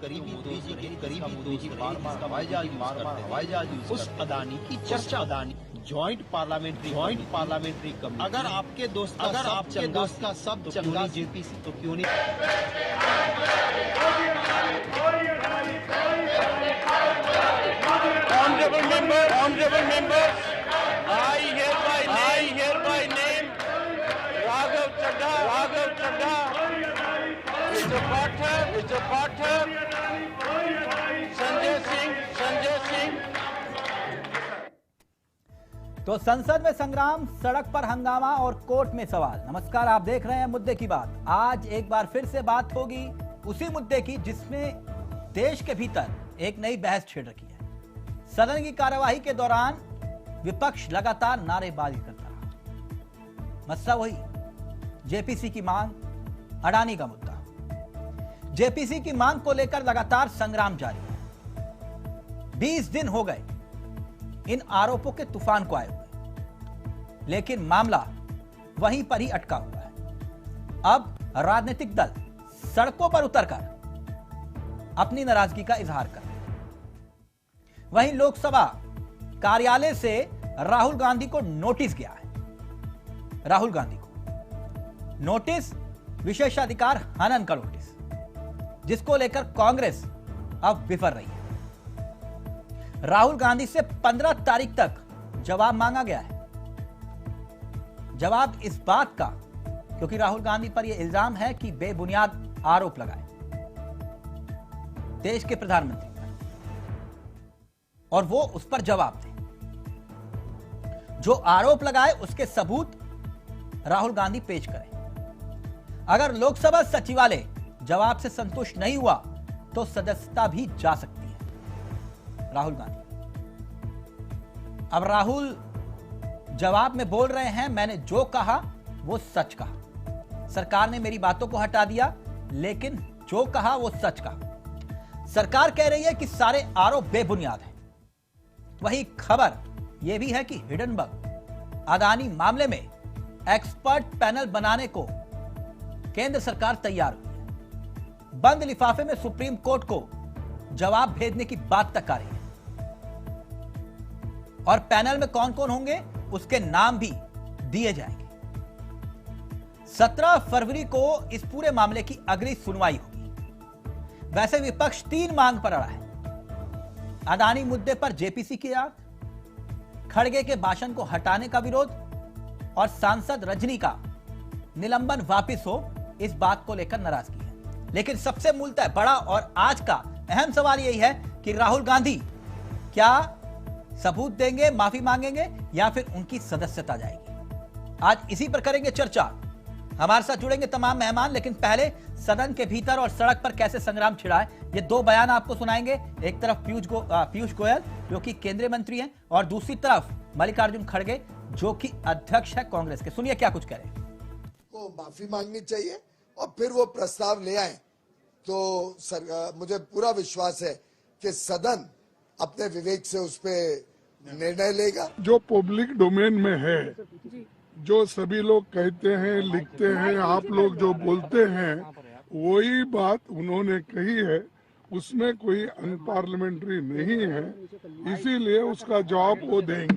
करीबी मोदी जी के करीबी दोस्त बार-बार हवाई जहाज उस अदानी की चर्चा अदानी जॉइंट पार्लियामेंट्री कमेटी। अगर आपके दोस्त का सब चंगा जेपीसी तो क्यों नहीं? Honorable member, I hereby name Raghav Chadha, Mr. Pathak, Sanjay Singh। तो संसद में संग्राम, सड़क पर हंगामा और कोर्ट में सवाल। नमस्कार, आप देख रहे हैं मुद्दे की बात। आज एक बार फिर से बात होगी उसी मुद्दे की जिसमें देश के भीतर एक नई बहस छिड़ रखी है। सदन की कार्यवाही के दौरान विपक्ष लगातार नारेबाजी करता रहा। मसला वही जेपीसी की मांग, अडानी का मुद्दा। जेपीसी की मांग को लेकर लगातार संग्राम जारी है। 20 दिन हो गए इन आरोपों के तूफान को आए हुए, लेकिन मामला वहीं पर ही अटका हुआ है। अब राजनीतिक दल सड़कों पर उतरकर अपनी नाराजगी का इजहार कर रहे हैं। वहीं लोकसभा कार्यालय से राहुल गांधी को नोटिस गया है। राहुल गांधी को नोटिस, विशेषाधिकार हनन का नोटिस, जिसको लेकर कांग्रेस अब विफर रही है। राहुल गांधी से 15 तारीख तक जवाब मांगा गया है। जवाब इस बात का, क्योंकि राहुल गांधी पर यह इल्जाम है कि बेबुनियाद आरोप लगाए देश के प्रधानमंत्री पर, और वो उस पर जवाब दें। जो आरोप लगाए उसके सबूत राहुल गांधी पेश करें। अगर लोकसभा सचिवालय जवाब से संतुष्ट नहीं हुआ तो सदस्यता भी जा सकती है राहुल गांधी। अब राहुल जवाब में बोल रहे हैं, मैंने जो कहा वो सच कहा। सरकार ने मेरी बातों को हटा दिया, लेकिन जो कहा वो सच कहा। सरकार कह रही है कि सारे आरोप बेबुनियाद हैं। वही खबर यह भी है कि हिडनबर्ग अदानी मामले में एक्सपर्ट पैनल बनाने को केंद्र सरकार तैयार हुई है। बंद लिफाफे में सुप्रीम कोर्ट को जवाब भेजने की बात तक आ रही है, और पैनल में कौन कौन होंगे उसके नाम भी दिए जाएंगे। 17 फरवरी को इस पूरे मामले की अगली सुनवाई होगी। वैसे विपक्ष 3 मांग पर अड़ा है। अदानी मुद्दे पर जेपीसी की जांच, खड़गे के भाषण को हटाने का विरोध, और सांसद रजनी का निलंबन वापस हो, इस बात को लेकर नाराजगी है। लेकिन सबसे मूलतः बड़ा और आज का अहम सवाल यही है कि राहुल गांधी क्या सबूत देंगे, माफी मांगेंगे, या फिर उनकी सदस्यता जाएगी। आज इसी पर करेंगे चर्चा। हमारे साथ जुड़ेंगे तमाम मेहमान, लेकिन पहले सदन के भीतर और सड़क पर कैसे संग्राम छिड़ा है, ये 2 बयान आपको सुनाएंगे। एक तरफ पीयूष गोयल जो कि केंद्रीय मंत्री हैं, और दूसरी तरफ मल्लिकार्जुन खड़गे जो कि अध्यक्ष है कांग्रेस के। सुनिए क्या कुछ कह रहे हैं। को माफी मांगनी चाहिए और फिर वो प्रस्ताव ले आए तो मुझे पूरा विश्वास है कि सदन अपने विवेक से उस पर निर्णय लेगा। जो पब्लिक डोमेन में है, जो सभी लोग कहते हैं, लिखते हैं, आप लोग जो बोलते हैं, वही बात उन्होंने कही है। उसमें कोई अनपार्लियामेंट्री नहीं है, इसीलिए उसका जवाब वो देंगे।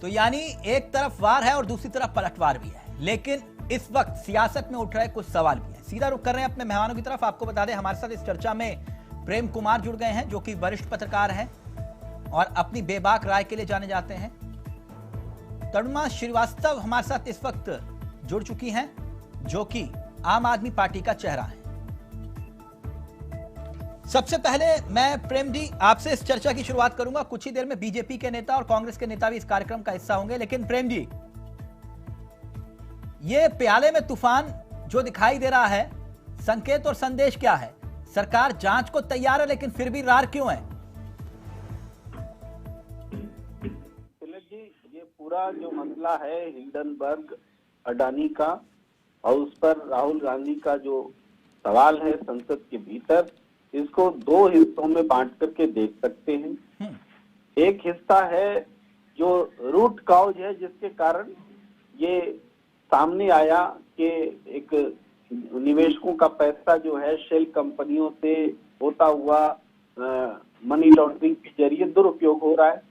तो यानी एक तरफ वार है और दूसरी तरफ पलटवार भी है, लेकिन इस वक्त सियासत में उठ रहे कुछ सवाल भी है। सीधा रुख कर रहे हैं अपने मेहमानों की तरफ। आपको बता दें, हमारे साथ इस चर्चा में प्रेम कुमार जुड़ गए हैं, जो कि वरिष्ठ पत्रकार हैं और अपनी बेबाक राय के लिए जाने जाते हैं। तरुणा श्रीवास्तव हमारे साथ इस वक्त जुड़ चुकी हैं, जो कि आम आदमी पार्टी का चेहरा है। सबसे पहले मैं प्रेम जी आपसे इस चर्चा की शुरुआत करूंगा। कुछ ही देर में बीजेपी के नेता और कांग्रेस के नेता भी इस कार्यक्रम का हिस्सा होंगे, लेकिन प्रेम जी, ये प्याले में तूफान जो दिखाई दे रहा है, संकेत और संदेश क्या है? सरकार जांच को तैयार है, लेकिन फिर भी रार क्यों है? जी, ये पूरा जो मसला है हिंडनबर्ग अडानी का, और उस पर राहुल गांधी का जो सवाल है संसद के भीतर, इसको 2 हिस्सों में बांट करके देख सकते हैं। एक हिस्सा है जो रूट कॉज है, जिसके कारण ये सामने आया कि एक निवेशकों का पैसा जो है शेल कंपनियों से होता हुआ मनी लॉन्ड्रिंग के जरिए दुरुपयोग हो रहा है।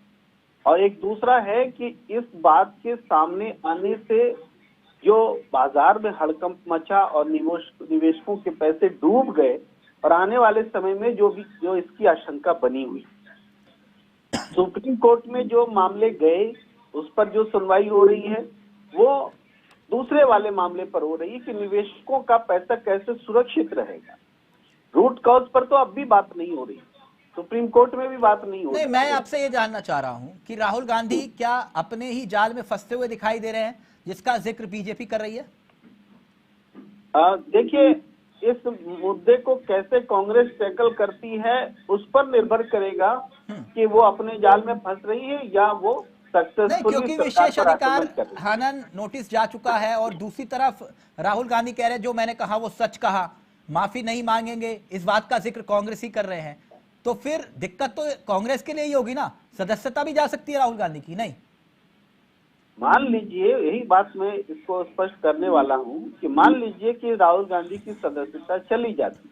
और एक दूसरा है कि इस बात के सामने आने से जो बाजार में हड़कंप मचा और निवेशकों के पैसे डूब गए और आने वाले समय में जो इसकी आशंका बनी हुई, सुप्रीम कोर्ट में जो मामले गए उस पर जो सुनवाई हो रही है वो दूसरे वाले मामले पर हो रही है कि निवेशकों का पैसा कैसे सुरक्षित रहेगा। रूट कॉज पर तो अब भी बात नहीं हो रही, सुप्रीम कोर्ट में भी बात नहीं हो रही। नहीं, मैं आपसे ये जानना चाह रहा हूं कि राहुल गांधी क्या अपने ही जाल में फंसते हुए दिखाई दे रहे हैं जिसका जिक्र बीजेपी कर रही है? देखिए, इस मुद्दे को कैसे कांग्रेस टैकल करती है उस पर निर्भर करेगा कि वो अपने जाल में फंस रही है या वो नहीं, क्योंकि विशेषाधिकार हनन नोटिस जा चुका है और दूसरी तरफ राहुल गांधी कह रहे हैं जो मैंने कहा वो सच कहा, माफी नहीं मांगेंगे, इस बात का जिक्र कांग्रेस ही कर रहे हैं। तो फिर दिक्कत तो कांग्रेस के लिए ही होगी ना, सदस्यता भी जा सकती है राहुल गांधी की। नहीं, मान लीजिए, यही बात मैं इसको स्पष्ट करने वाला हूं कि मान लीजिए कि राहुल गांधी की सदस्यता चली जाती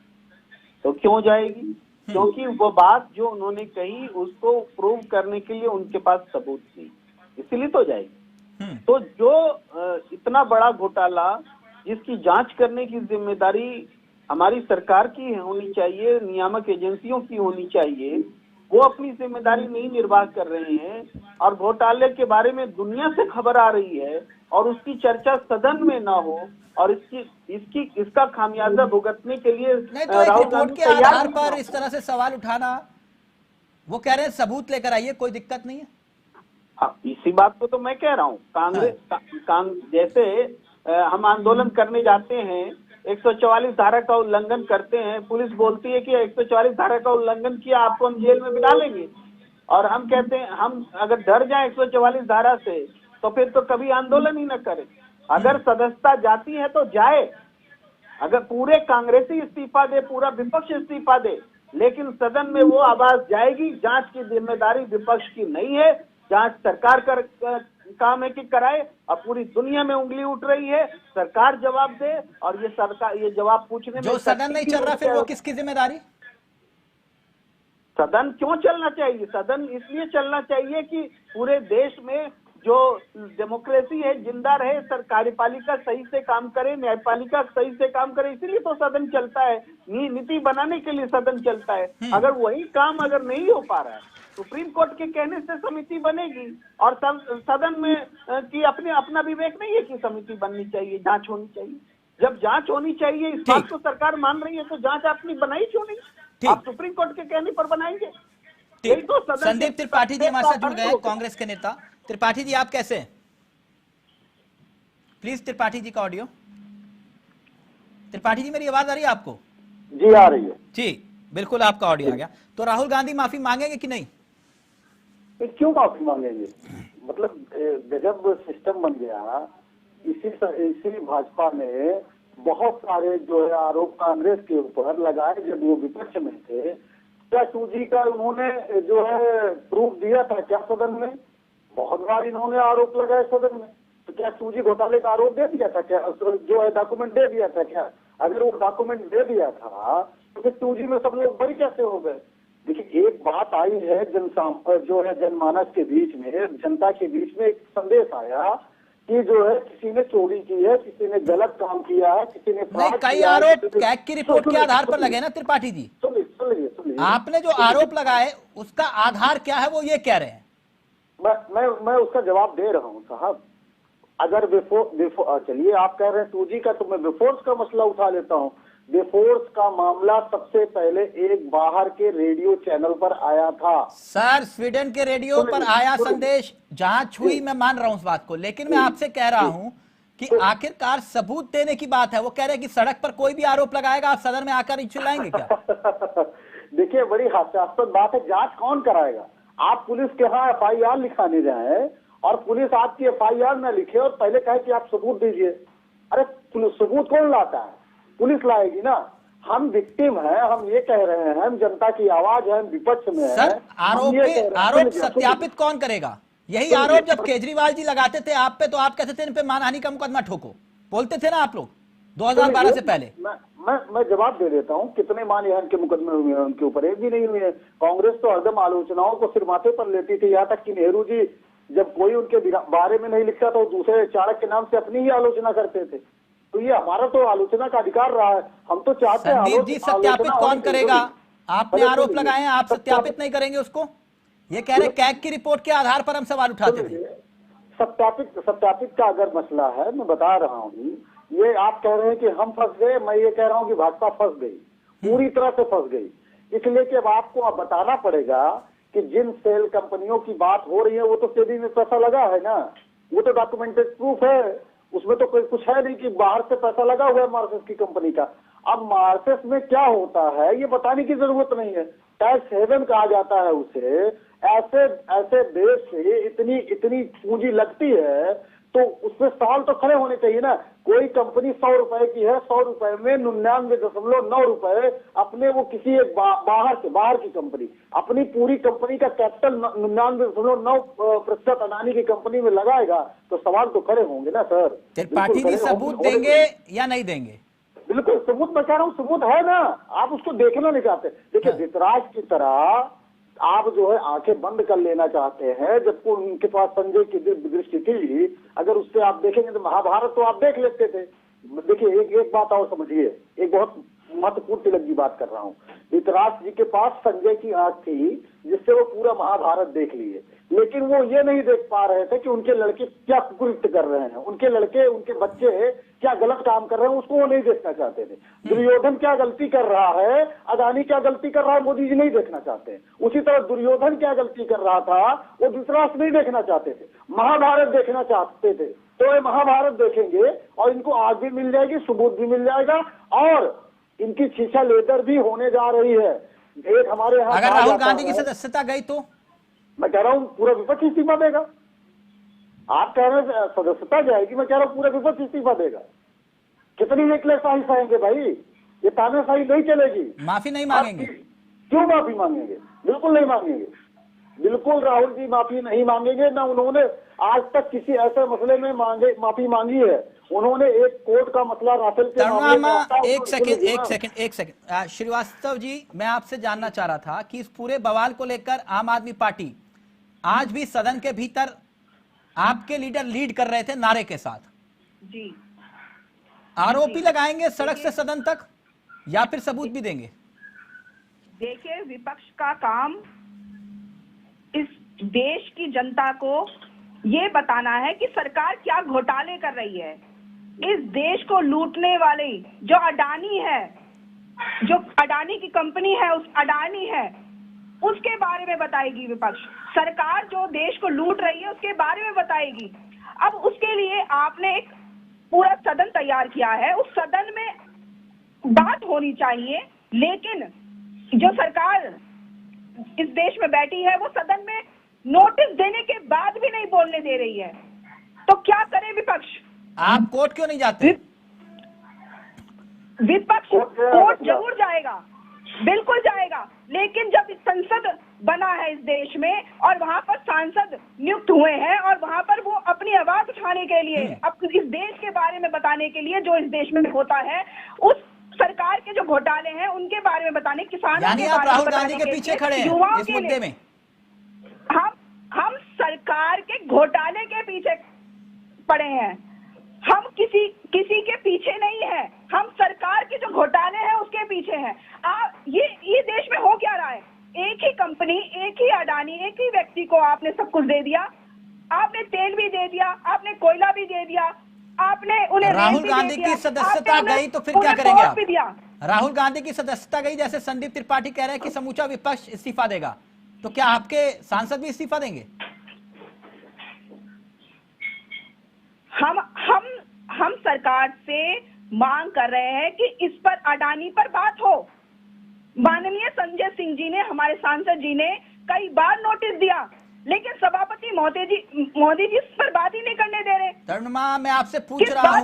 तो क्यों जाएगी? क्योंकि वो बात जो उन्होंने कही उसको प्रूव करने के लिए उनके पास सबूत नहीं, इसीलिए तो जाएगी। तो जो इतना बड़ा घोटाला जिसकी जांच करने की जिम्मेदारी हमारी सरकार की होनी चाहिए, नियामक एजेंसियों की होनी चाहिए, वो अपनी जिम्मेदारी नहीं निर्वाह कर रहे हैं और घोटाले के बारे में दुनिया से खबर आ रही है और उसकी चर्चा सदन में ना हो और इसका खामियाजा भुगतने के लिए नहीं, तो एक रिपोर्ट के आधार पर इस तरह से सवाल उठाना, वो कह रहे हैं सबूत लेकर आइए, कोई दिक्कत नहीं है। इसी बात को तो मैं कह रहा हूँ। कांग्रेस जैसे हम आंदोलन करने जाते हैं, 144 धारा का उल्लंघन करते हैं, पुलिस बोलती है कि 144 धारा का उल्लंघन किया आपको हम जेल में भी डालेंगे, और हम कहते हैं हम अगर डर जाए 144 धारा से तो फिर तो कभी आंदोलन ही न करें। अगर सदस्यता जाती है तो जाए, अगर पूरे कांग्रेसी इस्तीफा दे, पूरा विपक्ष इस्तीफा दे, लेकिन सदन में वो आवाज जाएगी। जांच की जिम्मेदारी विपक्ष की नहीं है, जांच सरकार का काम है कि कराए, और पूरी दुनिया में उंगली उठ रही है, सरकार जवाब दे, और ये सरकार ये जवाब पूछने में जो सदन नहीं चल रहा फिर वो किसकी जिम्मेदारी? सदन क्यों चलना चाहिए? सदन इसलिए चलना चाहिए कि पूरे देश में जो डेमोक्रेसी है जिंदा रहे, कार्यपालिका सही से काम करे, न्यायपालिका सही से काम करे, इसीलिए तो सदन चलता है। नीति बनाने के लिए सदन चलता है। अगर वही काम अगर नहीं हो पा रहा है, सुप्रीम कोर्ट के कहने से समिति बनेगी और सदन में की अपना विवेक नहीं है कि समिति बननी चाहिए, जांच होनी चाहिए। जब जांच होनी चाहिए इस बात को सरकार मान रही है तो जांच अपनी बनाई क्यों नहीं? आप सुप्रीम कोर्ट के कहने पर बनाएंगे। तो संदीप त्रिपाठी जी हमारे साथ जुड़ गए, कांग्रेस के नेता। त्रिपाठी जी आप कैसे हैं? प्लीज त्रिपाठी जी का ऑडियो। त्रिपाठी जी मेरी आवाज आ रही है आपको? जी आ रही है जी, बिल्कुल आपका ऑडियो आ गया। तो राहुल गांधी माफी मांगेंगे कि नहीं? क्यों माफी मांगेंगे? मतलब गजब सिस्टम बन गया। इसी भाजपा ने बहुत सारे जो है आरोप कांग्रेस के ऊपर लगाए जब वो विपक्ष में थे। क्या 2G का उन्होंने जो है प्रूफ दिया था क्या सदन में? बहुत बार इन्होंने आरोप लगाए सदन में। तो क्या 2G घोटाले का आरोप दे दिया था क्या? जो है डॉक्यूमेंट दे दिया था क्या? अगर वो डॉक्यूमेंट दे दिया था तो फिर 2G में सब लोग बरी कैसे हो गए? देखिए, एक बात आई है जो है जनमानस के बीच में, जनता के बीच में एक संदेश आया कि जो है किसी ने चोरी की है, किसी ने गलत काम किया है, किसी ने नहीं, कई आरोप कैग की रिपोर्ट के आधार पर लगे ना त्रिपाठी जी। सुनिए, आपने जो आरोप लगाए उसका आधार क्या है वो ये कह रहे हैं। मैं उसका जवाब दे रहा हूँ साहब। अगर चलिए आप कह रहे हैं 2G का, तो मैं विफोर्स का मसला उठा लेता हूँ। विफोर्स का मामला सबसे पहले एक बाहर के रेडियो चैनल पर आया था। सर, स्वीडन के रेडियो पर आया संदेश, जांच हुई, मैं मान रहा हूं उस बात को, लेकिन मैं आपसे कह रहा हूं कि आखिरकार सबूत देने की बात है। वो कह रहे हैं कि सड़क पर कोई भी आरोप लगाएगा आप सदन में आकर चिल्लाएंगे क्या? देखिए, बड़ी हास्यास्पद बात है। जांच कौन कराएगा? आप पुलिस के यहाँ FIR लिखाने जाए और पुलिस आपकी FIR न लिखे और पहले कहे कि आप सबूत दीजिए। अरे सबूत कौन लाता है? पुलिस लाएगी ना। हम विक्टिम हैं, हम ये कह रहे हैं, हम जनता की आवाज है, हम विपक्ष में सर, हैं। आरोप सत्यापित कौन करेगा? यही आरोप जब केजरीवाल जी लगाते थे आप पे, तो आप कहते थे इन पे मानहानि का मुकदमा ठोको, बोलते थे ना आप लोग। 2012 से पहले। मैं जवाब दे देता हूँ। कितने मानहानि के मुकदमे हुए हैं उनके ऊपर? एक भी नहीं हुए हैं। कांग्रेस तो हरदम आलोचनाओं को सिर माथे पर लेती थी, यहाँ तक कि नेहरू जी जब कोई उनके बारे में नहीं लिखता तो दूसरे चाणक्य के नाम से अपनी ही आलोचना करते थे। तो ये हमारा तो आलोचना का अधिकार रहा है। हम तो चाहते हैं संदीप जी, सत्यापित कौन करेगा? आपने आरोप लगाए हैं, आप सत्यापित नहीं करेंगे उसको? ये कह रहे कैग की रिपोर्ट के आधार पर हम सवाल उठाते थे। सत्यापित का अगर मसला है, मैं बता रहा हूँ, ये आप कह रहे हैं कि हम फंस गए, मैं ये कह रहा हूँ कि भाजपा फंस गई, पूरी तरह से फंस गई। इसलिए कि अब आपको अब बताना पड़ेगा कि जिन सेल कंपनियों की बात हो रही है वो तो सेबी में पैसा लगा है ना, वो तो डॉक्यूमेंटेड प्रूफ है, उसमें तो कोई कुछ है नहीं कि बाहर से पैसा लगा हुआ है मार्सेस की कंपनी का। अब मार्सेस में क्या होता है ये बताने की जरूरत नहीं है। टैक्स हेवन कहा जाता है उसे। ऐसे देश से इतनी पूंजी लगती है तो उसमें सवाल तो खड़े होने चाहिए ना। कोई कंपनी 100 रुपए की है, 100 रुपए में 99.9 रुपए अपने वो किसी एक बाहर की कंपनी, अपनी पूरी कंपनी का कैपिटल 99.9% अडानी की कंपनी में लगाएगा तो सवाल तो खड़े होंगे ना सर। त्रिपाठी जी सबूत देंगे या नहीं देंगे? बिल्कुल सबूत, मैं कह रहा हूँ सबूत है ना, आप उसको देखना नहीं चाहते। देखिए धृतराज की तरह आप जो है आंखें बंद कर लेना चाहते हैं, जबकि उनके पास संजय की दृष्टि थी। अगर उससे आप देखेंगे तो महाभारत तो आप देख लेते थे। देखिए एक बात और समझिए, एक बहुत महत्वपूर्ण तिलक की बात कर रहा हूँ। धृतराज जी के पास संजय की आंख थी जिससे वो पूरा महाभारत देख लिए, लेकिन वो ये नहीं देख पा रहे थे कि उनके लड़के क्या कुकृत्य कर रहे हैं, उनके लड़के उनके बच्चे क्या गलत काम कर रहे हैं, उसको वो नहीं देखना चाहते थे। दुर्योधन क्या गलती कर रहा है, अडानी क्या गलती कर रहा है, मोदी जी नहीं देखना चाहते। उसी तरह दुर्योधन क्या गलती कर रहा था वो धृतराष्ट्र नहीं देखना चाहते थे, महाभारत देखना चाहते थे। तो ये महाभारत देखेंगे और इनको आग भी मिल जाएगी, सबूत भी मिल जाएगा और इनकी शीशा लेदर भी होने जा रही है। एक हमारे यहाँ अगर राहुल गांधी की सदस्यता गई तो मैं कह रहा हूँ पूरा विपक्ष इस्तीफा देगा। आप कह रहे हैं सदस्यता जाएगी, मैं कह रहा हूँ पूरा विपक्ष इस्तीफा देगा। कितनी निकलेशाही सहेंगे भाई, ये तानाशाही नहीं चलेगी। माफी नहीं मांगेंगे? क्यों माफी मांगेंगे? बिल्कुल नहीं मांगेंगे। बिल्कुल राहुल जी माफी नहीं मांगेंगे। ना उन्होंने आज तक किसी ऐसे मसले में माफी मांगी है। उन्होंने एक कोर्ट का मसला राफेल के मामले में एक सेकंड श्रीवास्तव जी, मैं आपसे जानना चाह रहा था कि इस पूरे बवाल को लेकर आम आदमी पार्टी आज भी सदन के भीतर आपके लीडर लीड कर रहे थे नारे के साथ जी। आरोपी लगाएंगे सड़क से सदन तक या फिर सबूत भी देंगे? देखिए विपक्ष का काम इस देश की जनता को ये बताना है कि सरकार क्या घोटाले कर रही है। इस देश को लूटने वाले जो अडानी है, जो अडानी की कंपनी है, उस अडानी है, उसके बारे में बताएगी विपक्ष। सरकार जो देश को लूट रही है उसके बारे में बताएगी। अब उसके लिए आपने एक पूरा सदन तैयार किया है, उस सदन में बात होनी चाहिए, लेकिन जो सरकार इस देश में बैठी है वो सदन में नोटिस देने के बाद भी नहीं बोलने दे रही है। तो क्या करे विपक्ष? आप कोर्ट क्यों नहीं जाते? विपक्ष कोर्ट जरूर जाएगा, बिल्कुल जाएगा, लेकिन जब संसद बना है इस देश में और वहां पर सांसद नियुक्त हुए हैं और वहां पर वो अपनी आवाज उठाने के लिए, इस देश के बारे में बताने के लिए जो इस देश में होता है, उस सरकार के जो घोटाले हैं उनके बारे में बताने, किसानों यानी के आप बारे में राहुल बताने गांधी के पीछे खड़े हैं युवाओं इस के मुद्दे में? हम सरकार के घोटाले के पीछे पड़े हैं। हम किसी के पीछे नहीं है, हम सरकार के जो घोटाले हैं उसके पीछे हैं। ये देश में हो क्या रहा है? एक ही कंपनी, एक ही अडानी, एक ही व्यक्ति को आपने सब कुछ दे दिया। आपने तेल भी दे दिया, आपने कोयला भी दे दिया, आपने उन्हें राहुल गांधी की सदस्यता गई तो फिर क्या करेंगे आप? राहुल गांधी की सदस्यता गई, जैसे संदीप त्रिपाठी कह रहे हैं कि समूचा विपक्ष इस्तीफा देगा, तो क्या आपके सांसद भी इस्तीफा देंगे? हम सरकार से मांग कर रहे हैं कि इस पर अडानी पर बात हो। माननीय संजय सिंह जी ने, हमारे सांसद जी ने कई बार नोटिस दिया, लेकिन सभापति मोदी जी इस पर बात ही नहीं करने दे रहे। तरुणमा, मैं आपसे पूछ रहा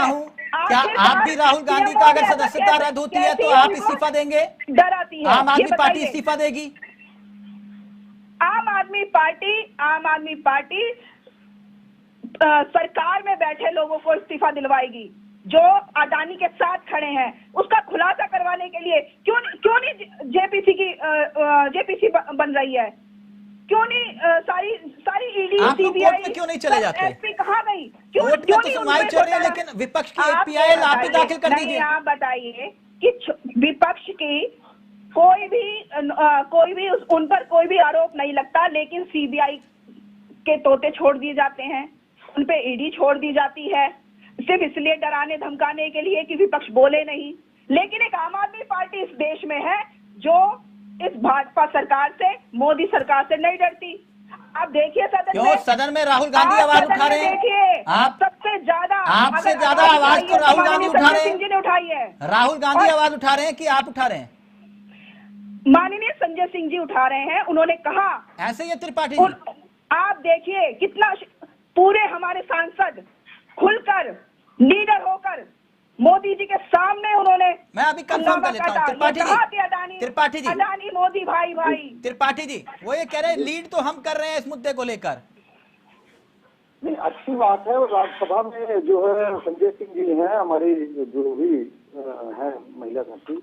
हूँ, क्या आप भी राहुल गांधी का अगर सदस्यता रद्द होती है तो आप इस्तीफा देंगे? डराती है आम आदमी पार्टी इस्तीफा देगी? आम आदमी पार्टी सरकार में बैठे लोगों को इस्तीफा दिलवाएगी, जो अडानी के साथ खड़े हैं, उसका खुलासा करवाने के लिए क्यों नहीं जेपीसी बन रही है? क्यों नहीं सारी ईडी सीबीआई क्यों नहीं चले जाते? एसपी कहाँ गई? क्यों नहीं सुनवाई चल रही है, लेकिन विपक्ष की एक पीआईएल आप ही दाखिल कर दीजिए। आप बताइए कि विपक्ष की कोई भी उन पर कोई भी आरोप नहीं लगता, लेकिन सीबीआई के तोते छोड़ दिए जाते हैं, उन पे ईडी छोड़ दी जाती है, सिर्फ इसलिए डराने धमकाने के लिए कि विपक्ष बोले नहीं। लेकिन एक आम आदमी पार्टी इस देश में है जो इस भाजपा सरकार से, मोदी सरकार से नहीं डरती। आप देखिए सदन में राहुल गांधी आवाज उठा रहे हैं। देखिए, आप सबसे ज्यादा आपसे ज्यादा आवाज तो राहुल गांधी उठा रहे सिंह जी ने उठाई है। राहुल गांधी आवाज उठा रहे हैं कि आप उठा रहे हैं? माननीय संजय सिंह जी उठा रहे हैं। उन्होंने कहा, ऐसे ही त्रिपाठी जी, आप देखिए कितना पूरे हमारे सांसद खुलकर लीडर होकर मोदी जी के सामने उन्होंने, मैं अभी कंफर्म कर लेता हूं त्रिपाठी जी, अडानी मोदी भाई त्रिपाठी जी वो ये कह रहे हैं लीड तो हम कर रहे हैं इस मुद्दे को लेकर। नहीं, अच्छी बात है। और राज्यसभा में जो है संजय सिंह जी हैं, हमारी जो भी है महिला साथी,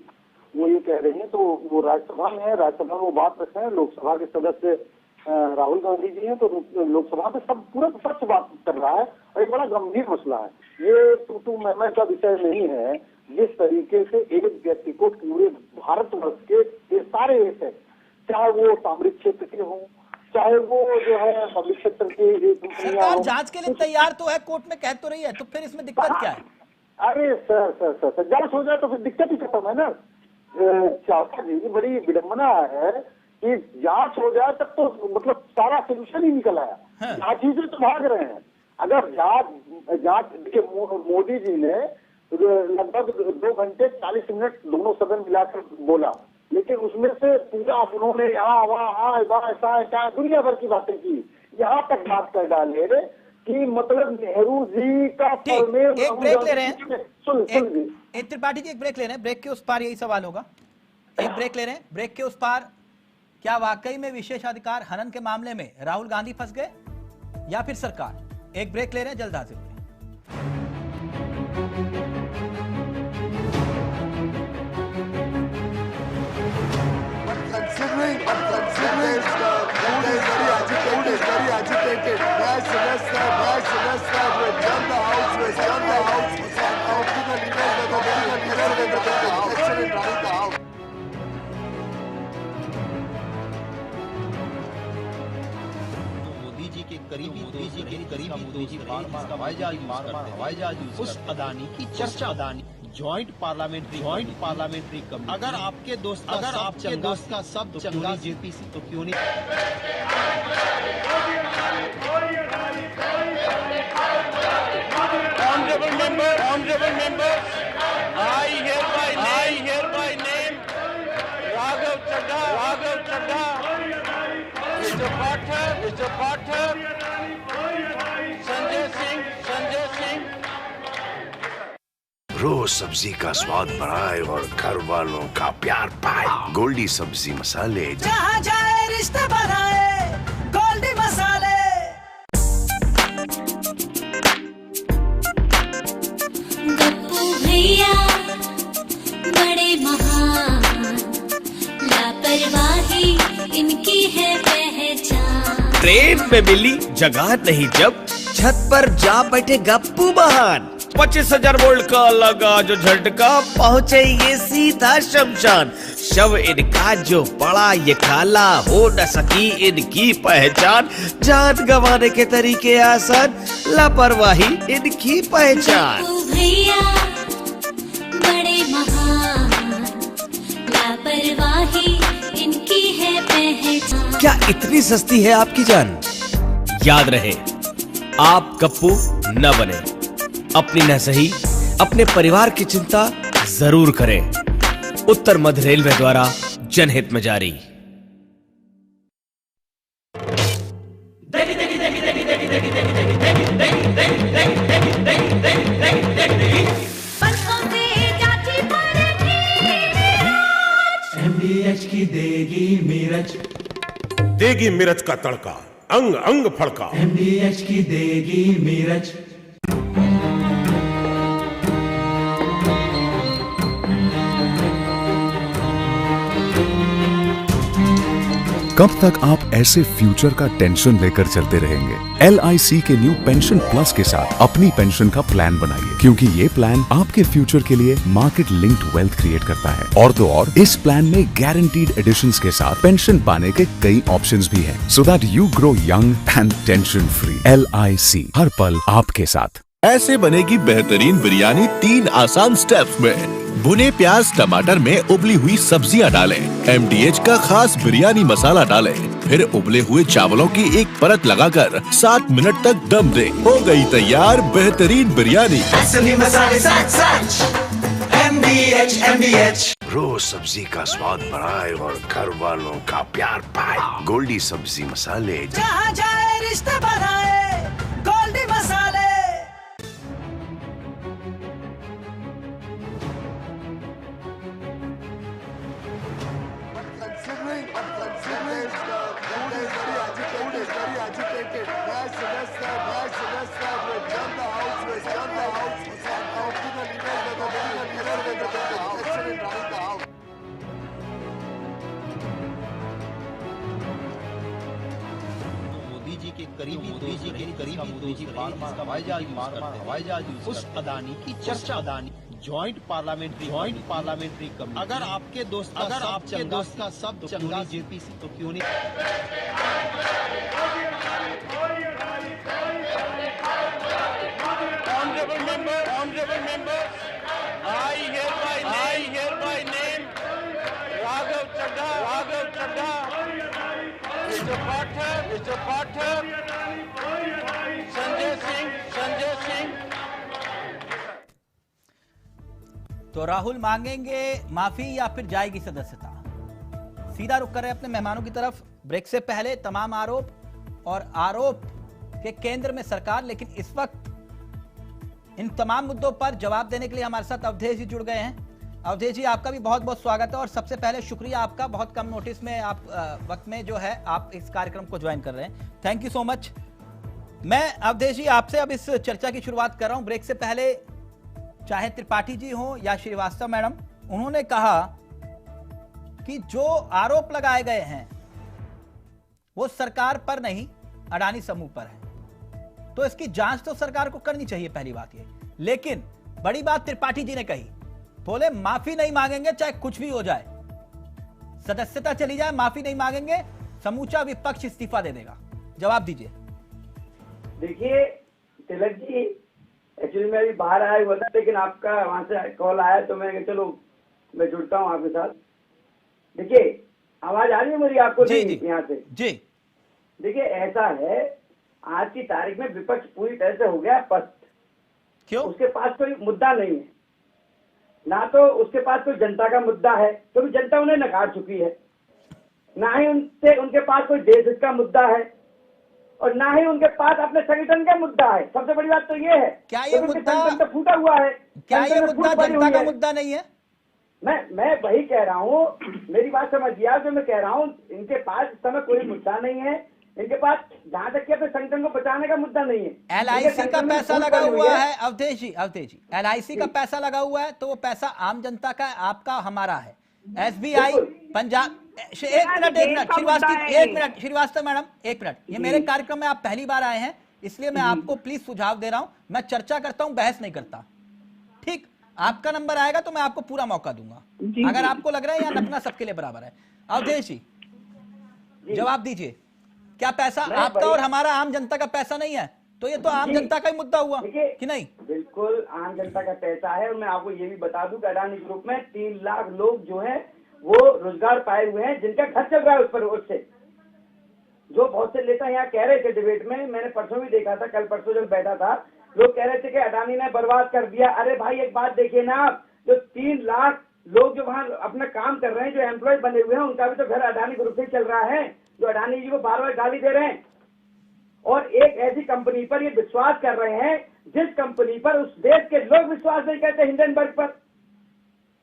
वो ये कह रहे हैं, तो वो राज्यसभा में है, राज्यसभा में वो बात रखे हैं। लोकसभा के सदस्य राहुल गांधी जी हैं, तो लोकसभा में सब पूरा विपक्ष बात कर रहा है और एक बड़ा गंभीर मसला है। ये तू मैं का विषय नहीं है। जिस तरीके से एक व्यक्ति को पूरे भारतवर्ष के ये सारे विषय, चाहे वो सामरिक क्षेत्र के हों, चाहे वो जो है पब्लिक सेक्टर की सरकार जांच के लिए तैयार तो है, कोर्ट में कह तो रही है, तो फिर इसमें दिक्कत क्या है? अरे सर जांच हो जाए तो फिर दिक्कत ही खत्म है ना। चाचा जी, बड़ी विडंबना है कि जांच हो जाए तब तो मतलब सारा सोल्यूशन ही निकल आया। जांच ही से तो भाग रहे हैं। अगर जांच मोदी जी ने लगभग 2 घंटे 40 मिनट दोनों सदन मिलाकर बोला, लेकिन उसमें से पूरा उन्होंने यहाँ वहाँ ऐसा है दुनिया भर की बातें की, यहाँ तक बात कर डाले कि मतलब नेहरू जी का एक ब्रेक ले रहे हैं। एक त्रिपाठी जी एक ब्रेक ले रहे हैं, ब्रेक के उस पार यही सवाल होगा। एक ब्रेक ले रहे हैं, ब्रेक के उस पार क्या वाकई में विशेषाधिकार हनन के मामले में राहुल गांधी फंस गए या फिर सरकार? एक ब्रेक ले रहे हैं, जल्द हाजिर होंगे। मोदी जी के करीबी दोस्त बार-बार हवाई जहाज उस अडानी की चर्चा, अडानी जॉइंट पार्लियामेंट्री कमेटी। अगर आपके दोस्त का सब चंगा जेपीसी तो क्यों नहीं? Honorable members, I hereby name Raghav Chadha, Mr. Pathak, Sanjay Singh. रोज सब्जी का स्वाद बढ़ाए और घर वालों का प्यार पाए। गोल्डी सब्जी मसाले, जहाँ जाए रिश्ते बनाए गोल्डी मसाले। गप्पू भैया बड़े महान, लापरवाही इनकी है पहचान। ट्रेन में मिली जगह नहीं जब छत पर जा बैठे गप्पू महान। 25,000 वोल्ट का लगा जो झटका, पहुँचे ये सीधा शमशान। शव इनका जो पड़ा ये काला, हो न सकी इनकी पहचान। जान गंवाने के तरीके आसान, लापरवाही इनकी पहचान। भैया बड़े महान, लापरवाही इनकी है पहचान। क्या इतनी सस्ती है आपकी जान? याद रहे, आप गप्पू न बने। अपनी न सही अपने परिवार की चिंता जरूर करें। उत्तर मध्य रेलवे द्वारा जनहित में जारी। MDH की देगी मिर्च का तड़का, अंग अंग फड़का। MDH की देगी मीरज। कब तक आप ऐसे फ्यूचर का टेंशन लेकर चलते रहेंगे? LIC के न्यू पेंशन प्लस के साथ अपनी पेंशन का प्लान बनाइए, क्योंकि ये प्लान आपके फ्यूचर के लिए मार्केट लिंक्ड वेल्थ क्रिएट करता है। और तो और इस प्लान में गारंटीड एडिशंस के साथ पेंशन पाने के कई ऑप्शंस भी हैं, so that you grow young and tension free. LIC, हर पल आपके साथ। ऐसे बनेगी बेहतरीन बिरयानी 3 आसान स्टेप्स में। भुने प्याज टमाटर में उबली हुई सब्जियां डालें, MDH का खास बिरयानी मसाला डालें, फिर उबले हुए चावलों की एक परत लगाकर 7 मिनट तक दम दें। हो गई तैयार बेहतरीन बिरयानी। असली मसाले सच MDH। रोज सब्जी का स्वाद बढ़ाए और घर वालों का प्यार पाए। गोल्डी सब्जी मसाले। जहाँ जाए रिश्ते बनाए गोल्डी मसाले। मोदी जी के करीबी मोदी जी बार-बार हवाई जहाज उस अडानी की चर्चा। Adani joint parliamentary committee. अगर आपके दोस्त का सब चंगा JPC तो क्यों नहीं? Honorable member, I hereby name Raghav Chadha, Mr. Pathak, Sanjay Singh। तो राहुल मांगेंगे माफी या फिर जाएगी सदस्यता? सीधा रुक कर रहे अपने मेहमानों की तरफ। ब्रेक से पहले तमाम आरोप के केंद्र में सरकार, लेकिन इस वक्त इन तमाम मुद्दों पर जवाब देने के लिए हमारे साथ अवधेश जी जुड़ गए हैं। अवधेश जी, आपका भी बहुत बहुत स्वागत है और सबसे पहले शुक्रिया आपका, बहुत कम नोटिस में आप वक्त में जो है आप इस कार्यक्रम को ज्वाइन कर रहे हैं। Thank you so much. मैं अवधेश जी आपसे अब इस चर्चा की शुरुआत कर रहा हूं। ब्रेक से पहले चाहे त्रिपाठी जी हो या श्रीवास्तव मैडम, उन्होंने कहा कि जो आरोप लगाए गए हैं वो सरकार पर नहीं अडानी समूह पर है, तो इसकी जांच तो सरकार को करनी चाहिए, पहली बात ये। लेकिन बड़ी बात त्रिपाठी जी ने कही, बोले माफी नहीं मांगेंगे चाहे कुछ भी हो जाए, सदस्यता चली जाए, माफी नहीं मांगेंगे, समूचा विपक्ष इस्तीफा दे देगा। जवाब दीजिए। देखिए तिलक जी, एक्चुअली मैं अभी बाहर आया हुआ था, लेकिन आपका वहां से कॉल आया तो मैं चलो मैं जुड़ता हूँ आपके साथ। देखिए आवाज आ रही है मेरी आपको? जी यहाँ से जी। देखिए ऐसा है, आज की तारीख में विपक्ष पूरी तरह से हो गया पस्त। क्यों? उसके पास कोई मुद्दा नहीं है, ना तो उसके पास कोई जनता का मुद्दा है, क्योंकि जनता उन्हें नकार चुकी है, ना ही उनके पास कोई देश हित का मुद्दा है, और ना ही उनके पास अपने संगठन का मुद्दा है। सबसे बड़ी बात तो ये है, क्या ये मुद्दा तो फूटा हुआ है? क्या ये मुद्दा जनता का मुद्दा नहीं है? मैं वही कह रहा हूँ, मेरी बात समझिए। जो मैं कह रहा हूँ, इनके पास इस समय कोई मुद्दा नहीं है, इनके पास जहाँ तक कि अपने संगठन को बचाने का मुद्दा नहीं है। LIC का पैसा लगा हुआ है अवधेश जी, LIC का पैसा लगा हुआ है, तो वो पैसा आम जनता का है, आपका, हमारा है। SBI पंजाब। एक मिनट श्रीवास्तव मैडम, एक मिनट। ये मेरे कार्यक्रम में आप पहली बार आए हैं, इसलिए मैं आपको प्लीज सुझाव दे रहा हूं। मैं चर्चा करता हूं, बहस नहीं करता। ठीक, आपका नंबर आएगा तो मैं आपको पूरा मौका दूंगा। अगर आपको लग रहा है यहाँ नपना सबके लिए बराबर है। अवधेश जी जवाब दीजिए, क्या पैसा आपका और हमारा आम जनता का पैसा नहीं है? तो ये तो आम जनता का ही मुद्दा हुआ कि नहीं? बिल्कुल आम जनता का पैसा है। और मैं आपको ये भी बता दूं कि अडानी ग्रुप में 3 लाख लोग जो हैं वो रोजगार पाए हुए हैं, जिनका घर चल रहा है उस पर। उससे जो बहुत से नेता यहाँ कह रहे थे डिबेट में, मैंने परसों भी देखा था, कल परसों जब बैठा था, लोग कह रहे थे कि अडानी ने बर्बाद कर दिया। अरे भाई एक बात देखिए ना आप, जो 3 लाख लोग जो वहाँ अपना काम कर रहे हैं, जो एम्प्लॉय बने हुए हैं, उनका भी तो घर अडानी ग्रुप से चल रहा है, जो अडानी जी को बार-बार गाली दे रहे हैं। और एक ऐसी कंपनी पर ये विश्वास कर रहे हैं जिस कंपनी पर उस देश के लोग विश्वास नहीं करते, हिंडनबर्ग पर।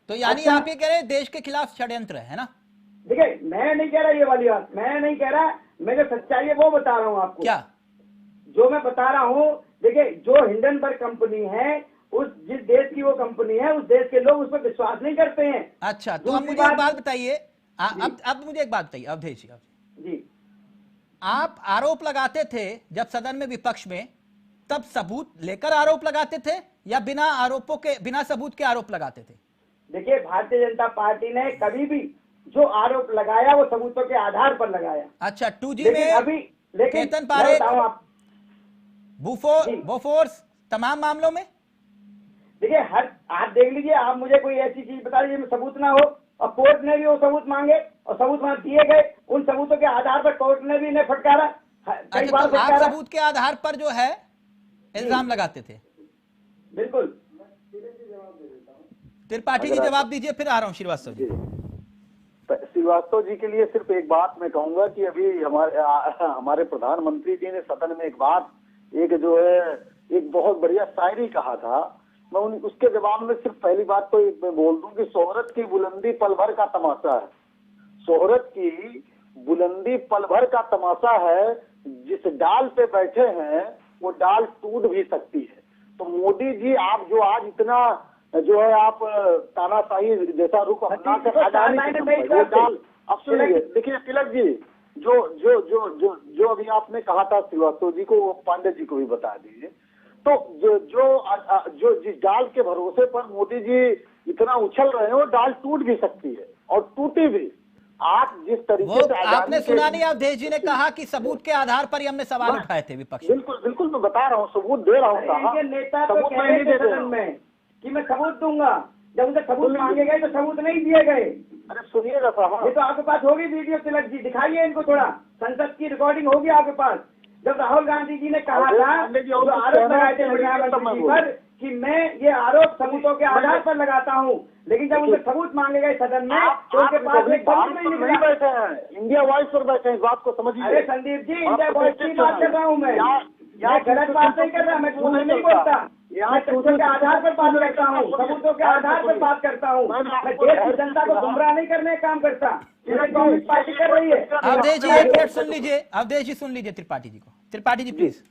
तो यानी आप ये कह रहे हैं देश के खिलाफ षड्यंत्र है ना? देखिए मैं नहीं कह रहा ये वाली बात, मैं नहीं कह रहा। मैं जो सच्चाई है वो बता रहा हूँ आपको। क्या जो मैं बता रहा हूँ, देखिए जो हिंडनबर्ग कंपनी है, उस जिस देश की वो कंपनी है, उस देश के लोग उस पर विश्वास नहीं करते हैं। अच्छा, तो अब मुझे एक बात बताइए, अब मुझे एक बात बताइए अवधेश जी, आप आरोप लगाते थे जब सदन में विपक्ष में, तब सबूत लेकर आरोप लगाते थे या बिना आरोपों के, बिना सबूत के आरोप लगाते थे? देखिए, भारतीय जनता पार्टी ने कभी भी जो आरोप लगाया वो सबूतों के आधार पर लगाया। अच्छा, 2G में केतन पारेख, बोफोर्स, तमाम मामलों में देखिए, हर आप देख लीजिए, आप मुझे कोई ऐसी चीज बता दीजिए सबूत ना हो, और कोर्ट ने भी वो सबूत मांगे और सबूत वहां दिए गए, उन सबूतों के आधार पर कोर्ट ने भी इन्हें फटकारा। कई बार तो आप सबूत के आधार पर जो है इल्जाम लगाते थे? बिल्कुल। त्रिपाठी जी जवाब दीजिए, फिर आ रहा हूँ श्रीवास्तव जी। श्रीवास्तव जी के लिए सिर्फ एक बात मैं कहूंगा कि अभी हमारे प्रधानमंत्री जी ने सदन में एक जो है एक बहुत बढ़िया शायरी कहा था। मैं उसके जवाब में सिर्फ पहली बात तो मैं बोल दूं कि शोहरत की बुलंदी पल भर का तमाशा है। शोहरत की बुलंदी पल भर का तमाशा है, जिस डाल पे बैठे हैं वो डाल टूट भी सकती है। तो मोदी जी, आप जो आज इतना जो है आप तानाशाही जैसा रुख अपना कर वो डाल, अब सुनिए, देखिए तिलक जी, जो अभी आपने कहा था श्रीवास्तव जी को, वो पांडे जी को भी बता दीजिए। तो जो जिस डाल के भरोसे पर मोदी जी इतना उछल रहे हैं, वो डाल टूट भी सकती है और टूटी भी। आप जिस तरीके से आपने सुना नहीं, अवधेश जी ने कहा कि सबूत के आधार पर ही हमने सवाल उठाए थे विपक्ष। बिल्कुल बिल्कुल, मैं बता रहा हूँ, सबूत दे रहा हूँ। नेता तो कह रहे थे सदन में कि मैं सबूत दूंगा, जब उनसे सबूत मांगे गए तो सबूत नहीं दिए गए। अरे सुनिएगा साहब, ये तो आपके पास होगी वीडियो, तिलक जी दिखाइए इनको, थोड़ा संसद की रिकॉर्डिंग होगी आपके पास, जब राहुल गांधी जी ने कहा था, जो आरोप लगाए थे प्रधानमंत्री जी पर कि मैं ये आरोप सबूतों के आधार पर लगाता हूँ, लेकिन जब उनसे सबूत मांगे गए सदन में तो उनके पास एक सबूत नहीं निकला। बैठे हैं इंडिया वॉइस पर बैठे हैं, इस बात को समझिए। अरे संदीप जी, इंडिया वॉइस की बात कर रहा हूँ मैं, गलत बात नहीं कर रहा, मैं झूठ नहीं बोलता, मैं तथ्यों के आधार पर बात करता हूँ, सबूतों के आधार पर बात करता हूँ, मैं देश की जनता को गुमराह नहीं करने का काम करता, कांग्रेस पार्टी कर रही है। अवधेश जी एक मिनट सुन लीजिए, अवधेश जी सुन लीजिए त्रिपाठी जी को। त्रिपाठी जी प्लीज।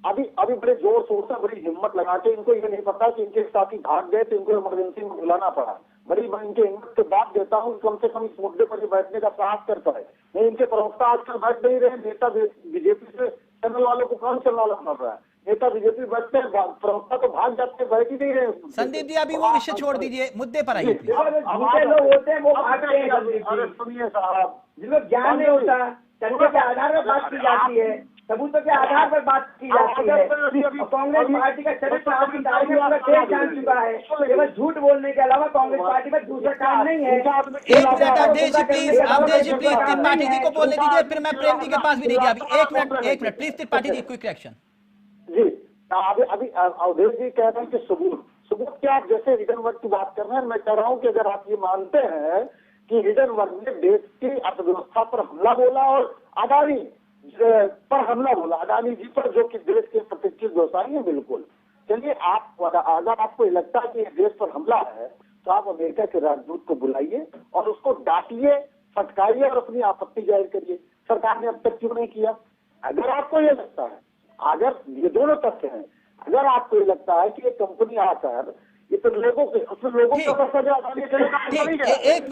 अभी बड़े जोर शोर से बड़ी हिम्मत लगा के, इनको ये नहीं पता कि इनके साथी भाग गए तो इनको इमरजेंसी में बुलाना पड़ा। बड़ी इनके हिम्मत से बात देता हूँ, कम से कम इस मुद्दे पर बैठने का साहस करता है। नहीं, इनके प्रवक्ता आजकल बैठ नहीं रहे, नेता बीजेपी से चैनल वालों को कौन चैनल वाला बन रहा है, नेता बीजेपी बैठते हैं, प्रवक्ता तो भाग जाते हैं, बैठ ही नहीं रहे। संदीप जी अभी वो विषय छोड़ दीजिए, मुद्दे पर आइए। झूठे लोग होते हैं वो भागते हैं। अरे सुनिए साहब, जिनको ज्ञान नहीं होता, तथ्यों के आधार पर बात की जाती है, सबूतों के आधार पर बात की जाती है। कांग्रेस पार्टी का चरित्र आज की तारीख में पूरा देश जान चुका है, केवल झूठ बोलने के अलावा कांग्रेस पार्टी में दूसरा काम नहीं है। एक minute Awadhesh ji please, Awadhesh ji please, Tripathi ji को बोलने दीजिए, फिर मैं प्रेम जी के पास भी नहीं गया अभी। एक minute please Tripathi ji, quick reaction जी। अभी अवधेश जी कह रहे हैं कि सबूत क्या, आप जैसे हिडनबर्ग की बात कर रहे हैं, मैं कह रहा हूँ कि अगर आप ये मानते हैं कि हिडनबर्ग ने देश की अर्थव्यवस्था पर हमला बोला और अडानी पर हमला बोला, अडानी जी पर, जो कि देश के प्रतिष्ठित व्यवसायी है, बिल्कुल। चलिए, अगर आपको ये लगता है कि देश पर हमला है तो आप अमेरिका के राजदूत को बुलाइए और उसको डांटिए, फटकारिए और अपनी आपत्ति जाहिर करिए। सरकार ने अब तक क्यों नहीं किया? अगर आपको ये लगता है, अगर ये दोनों तथ्य हैं, अगर आपको ये लगता है कि ये कंपनी आकर इतने लोगों के उसमें लोगों का पैसा, एक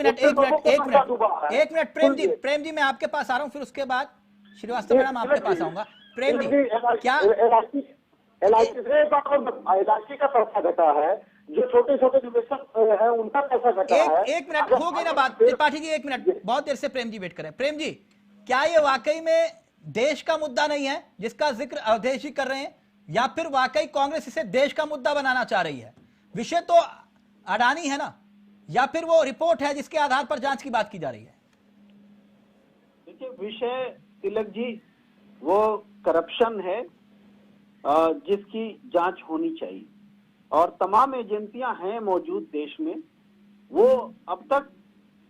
मिनट प्रेम जी मैं आपके पास आ रहा हूँ, फिर उसके बाद श्रीवास्तव मैडम आपके पास आऊंगा। प्रेम जी क्या LIC का पैसा घटा है, जो छोटे छोटे निवेशक हैं उनका पैसा घटा है। एक मिनट हो गई ना बात त्रिपाठी जी, एक मिनट, बहुत देर से प्रेम जी वेट करें। प्रेम जी, क्या ये वाकई में देश का मुद्दा नहीं है जिसका जिक्र अवधेश जी कर रहे हैं, या फिर वाकई कांग्रेस इसे देश का मुद्दा बनाना चाह रही है? विषय तो अडानी है ना, या फिर वो रिपोर्ट है जिसके आधार पर जांच की बात की जा रही है? देखिए, विषय तिलक जी वो करप्शन है जिसकी जांच होनी चाहिए, और तमाम एजेंसियां हैं मौजूद देश में, वो अब तक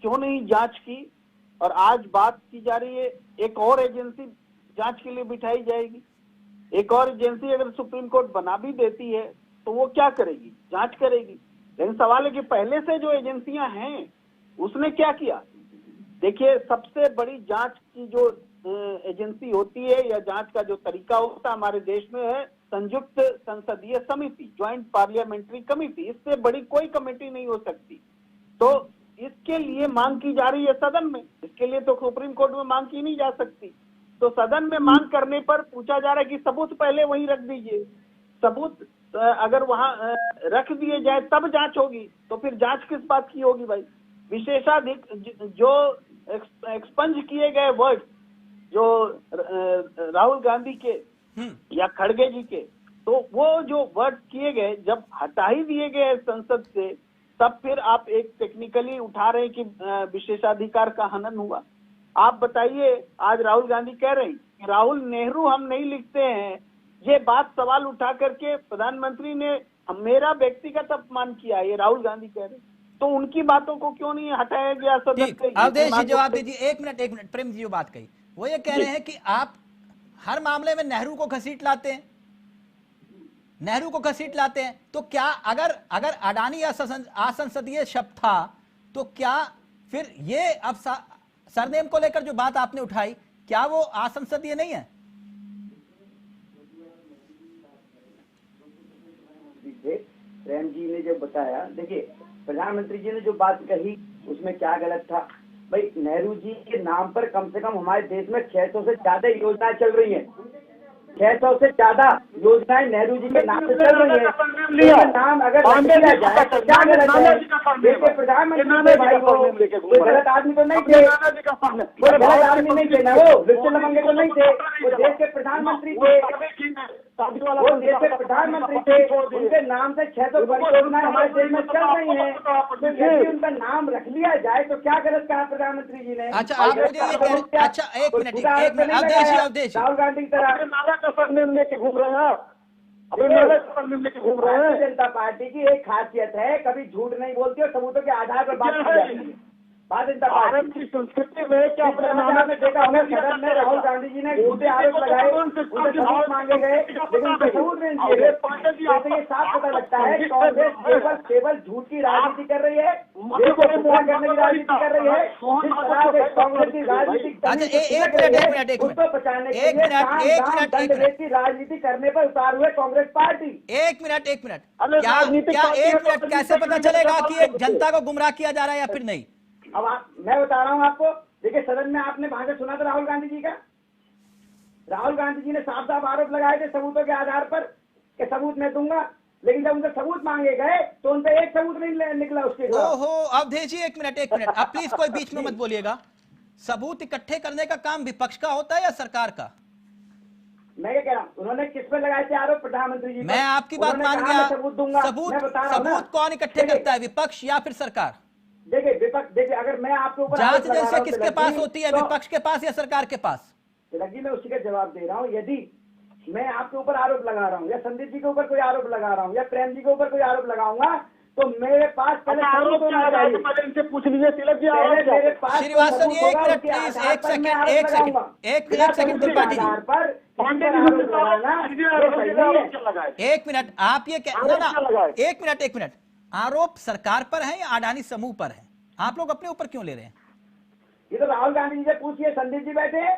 क्यों नहीं जांच की? और आज बात की जा रही है एक और एजेंसी जांच के लिए बिठाई जाएगी। एक और एजेंसी अगर सुप्रीम कोर्ट बना भी देती है तो वो क्या करेगी? जांच करेगी। लेकिन सवाल है कि पहले से जो एजेंसियां हैं उसने क्या किया? देखिए, सबसे बड़ी जांच की जो एजेंसी होती है या जांच का जो तरीका होता है हमारे देश में है संयुक्त संसदीय समिति, ज्वाइंट पार्लियामेंट्री कमेटी। इससे बड़ी कोई कमेटी नहीं हो सकती। तो इसके लिए मांग की जा रही है सदन में, इसके लिए तो सुप्रीम कोर्ट में मांग की नहीं जा सकती। तो सदन में मांग करने पर पूछा जा रहा है कि सबूत पहले वहीं रख दीजिए। सबूत अगर वहां रख दिए जाए तब जांच होगी, तो फिर जांच किस बात की होगी भाई? विशेषाधिक जो एक्सपंज किए गए वर्ड जो राहुल गांधी के या खड़गे जी के, तो वो जो वर्ड किए गए जब हटा ही दिए गए संसद से, तब फिर आप एक टेक्निकली उठा रहे हैं कि विशेषाधिकार का हनन हुआ। आप बताइए, आज राहुल गांधी कह रहे हैं कि राहुल नेहरू हम नहीं लिखते हैं, ये बात सवाल उठा करके प्रधानमंत्री ने मेरा व्यक्तिगत अपमान किया, ये राहुल गांधी कह रहे हैं। तो उनकी बातों को क्यों नहीं हटाया गया सदन से? अवधेश जी जवाब दीजिए। एक मिनट प्रेम जी जो बात कही वो ये कह रहे हैं कि आप हर मामले में नेहरू को घसीट लाते हैं, नेहरू को घसीट लाते हैं। तो क्या अगर अडानी असंसदीय शब्द था तो क्या फिर ये अब सरनेम को लेकर जो बात आपने उठाई, क्या वो असंसदीय नहीं है? प्रेम जी ने जो बताया, देखिए प्रधानमंत्री जी ने जो बात कही उसमें क्या गलत था भाई? नेहरू जी के नाम पर कम से कम हमारे देश में 600 से ज्यादा योजनाएं चल रही हैं। 600 से ज्यादा योजनाएं नेहरू जी के नाम से चल रही है। नाम अगर लिया जाए तो क्या गलत है? देखिए प्रधानमंत्री भाई वो गलत आदमी तो नहीं थे, वो गलत आदमी नहीं थे ना, वो लुच्चे लमंगे तो नहीं थे, वो देश के प्रधानमंत्री थे, वो देश के प्रधानमंत्री थे। उनके नाम से 600 परियोजनाएं हमारे देश में चल रही हैं। तो यदि उनका नाम रख लिया जाए तो क्या गलत कहा प्रधानमंत्री जी ने? अच्छा आप मुझे ये कह रहे, अच्छा एक मिनट अवधेश राहुल गांधी की तरह लेके घूम रहे हैं, घूम रहे हैं। भारतीय जनता पार्टी की एक खासियत है, कभी झूठ नहीं बोलती और सबूतों के आधार पर बात की जाती है। भारतीय जनता पार्टी की संस्कृति में क्या आपने देखा होगा, सदन में राहुल गांधी जी ने झूठे आरोप लगाए, उनसे सबूत मांगे गए, लेकिन उनके सबूत नहीं दिए गए। तो ये साफ पता लगता है कि कांग्रेस केवल झूठ की राजनीति कर रही है, देश को गुमराह करने की राजनीति कर रही है। जिस तरह से कांग्रेस की राजनीति उसको बचाने के लिए की राजनीति करने पर उतार हुए कांग्रेस पार्टी। एक मिनट क्या एक मिनट कैसे पता चलेगा कि एक जनता को गुमराह किया जा रहा है या फिर नहीं? अब मैं बता रहा हूं आपको। देखिए सदन में आपने भाषण सुना था राहुल गांधी जी का। राहुल गांधी जी ने साफ साफ आरोप लगाए थे सबूतों के आधार पर कि सबूत मैं दूंगा, लेकिन जब उनसे सबूत मांगे गए तो उनसे एक सबूत नहीं निकला उसके। ओहो अवधेश जी एक मिनट आप प्लीज कोई बीच में मत बोलिएगा। सबूत इकट्ठे करने का काम विपक्ष का होता है या सरकार का? मैं क्या कह रहा हूँ, उन्होंने किस पे लगाए थे आरोप प्रधानमंत्री जी? मैं आपकी बात मान गया। सबूत दूंगा, सबूत कौन इकट्ठे करता है, विपक्ष या फिर सरकार? देखिए विपक्ष, देखिए अगर मैं आपके ऊपर जांच एजेंसी किसके पास होती है, विपक्ष के पास या सरकार के पास? तिलक मैं उसी का जवाब दे रहा हूँ। यदि मैं आपके ऊपर आरोप लगा रहा हूँ या संदीप जी के ऊपर कोई आरोप लगा रहा हूँ या प्रेम जी के ऊपर कोई आरोप लगाऊंगा तो मेरे पास पहले सबूत होना चाहिए। इनसे पूछ लीजिए तिलक जी, मेरे पास श्रीवास्तव जी एक मिनट प्लीज, एक सेकंड त्रिपाठी जी, एक मिनट आप ये एक मिनट आरोप सरकार पर है या अडानी समूह पर है? आप लोग अपने ऊपर क्यों ले रहे हैं? ये तो राहुल गांधी जी से पूछिए, संदीप जी बैठे हैं,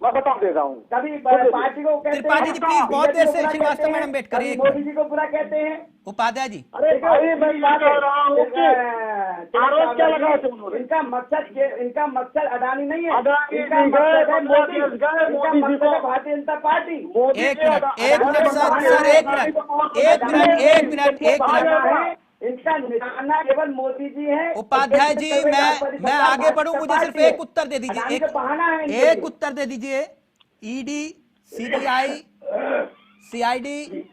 मैं बता दे रहा हूँ। कभी पार्टी को कहते हैं, त्रिपाठी जी प्लीज, बहुत देर से श्रीवास्तव मैडम वेट करिए। मोदी जी को बुरा कहते हैं, उपाध्याय जी। अरे भाई मैं बात कर रहा हूँ, आरोप क्या लगा थे उन्होंने? इनका मकसद अडानी नहीं है, इनका मकसद है मोदी, इनका मकसद है भारतीय जनता पार्टी। एक मिनट सर, एक मिनट इनका निशाना केवल मोदी जी है। उपाध्याय जी मैं आगे बढ़ूं, मुझे सिर्फ एक उत्तर दे दीजिए, एक उत्तर दे दीजिए। ईडी, सीबीआई, सीआईडी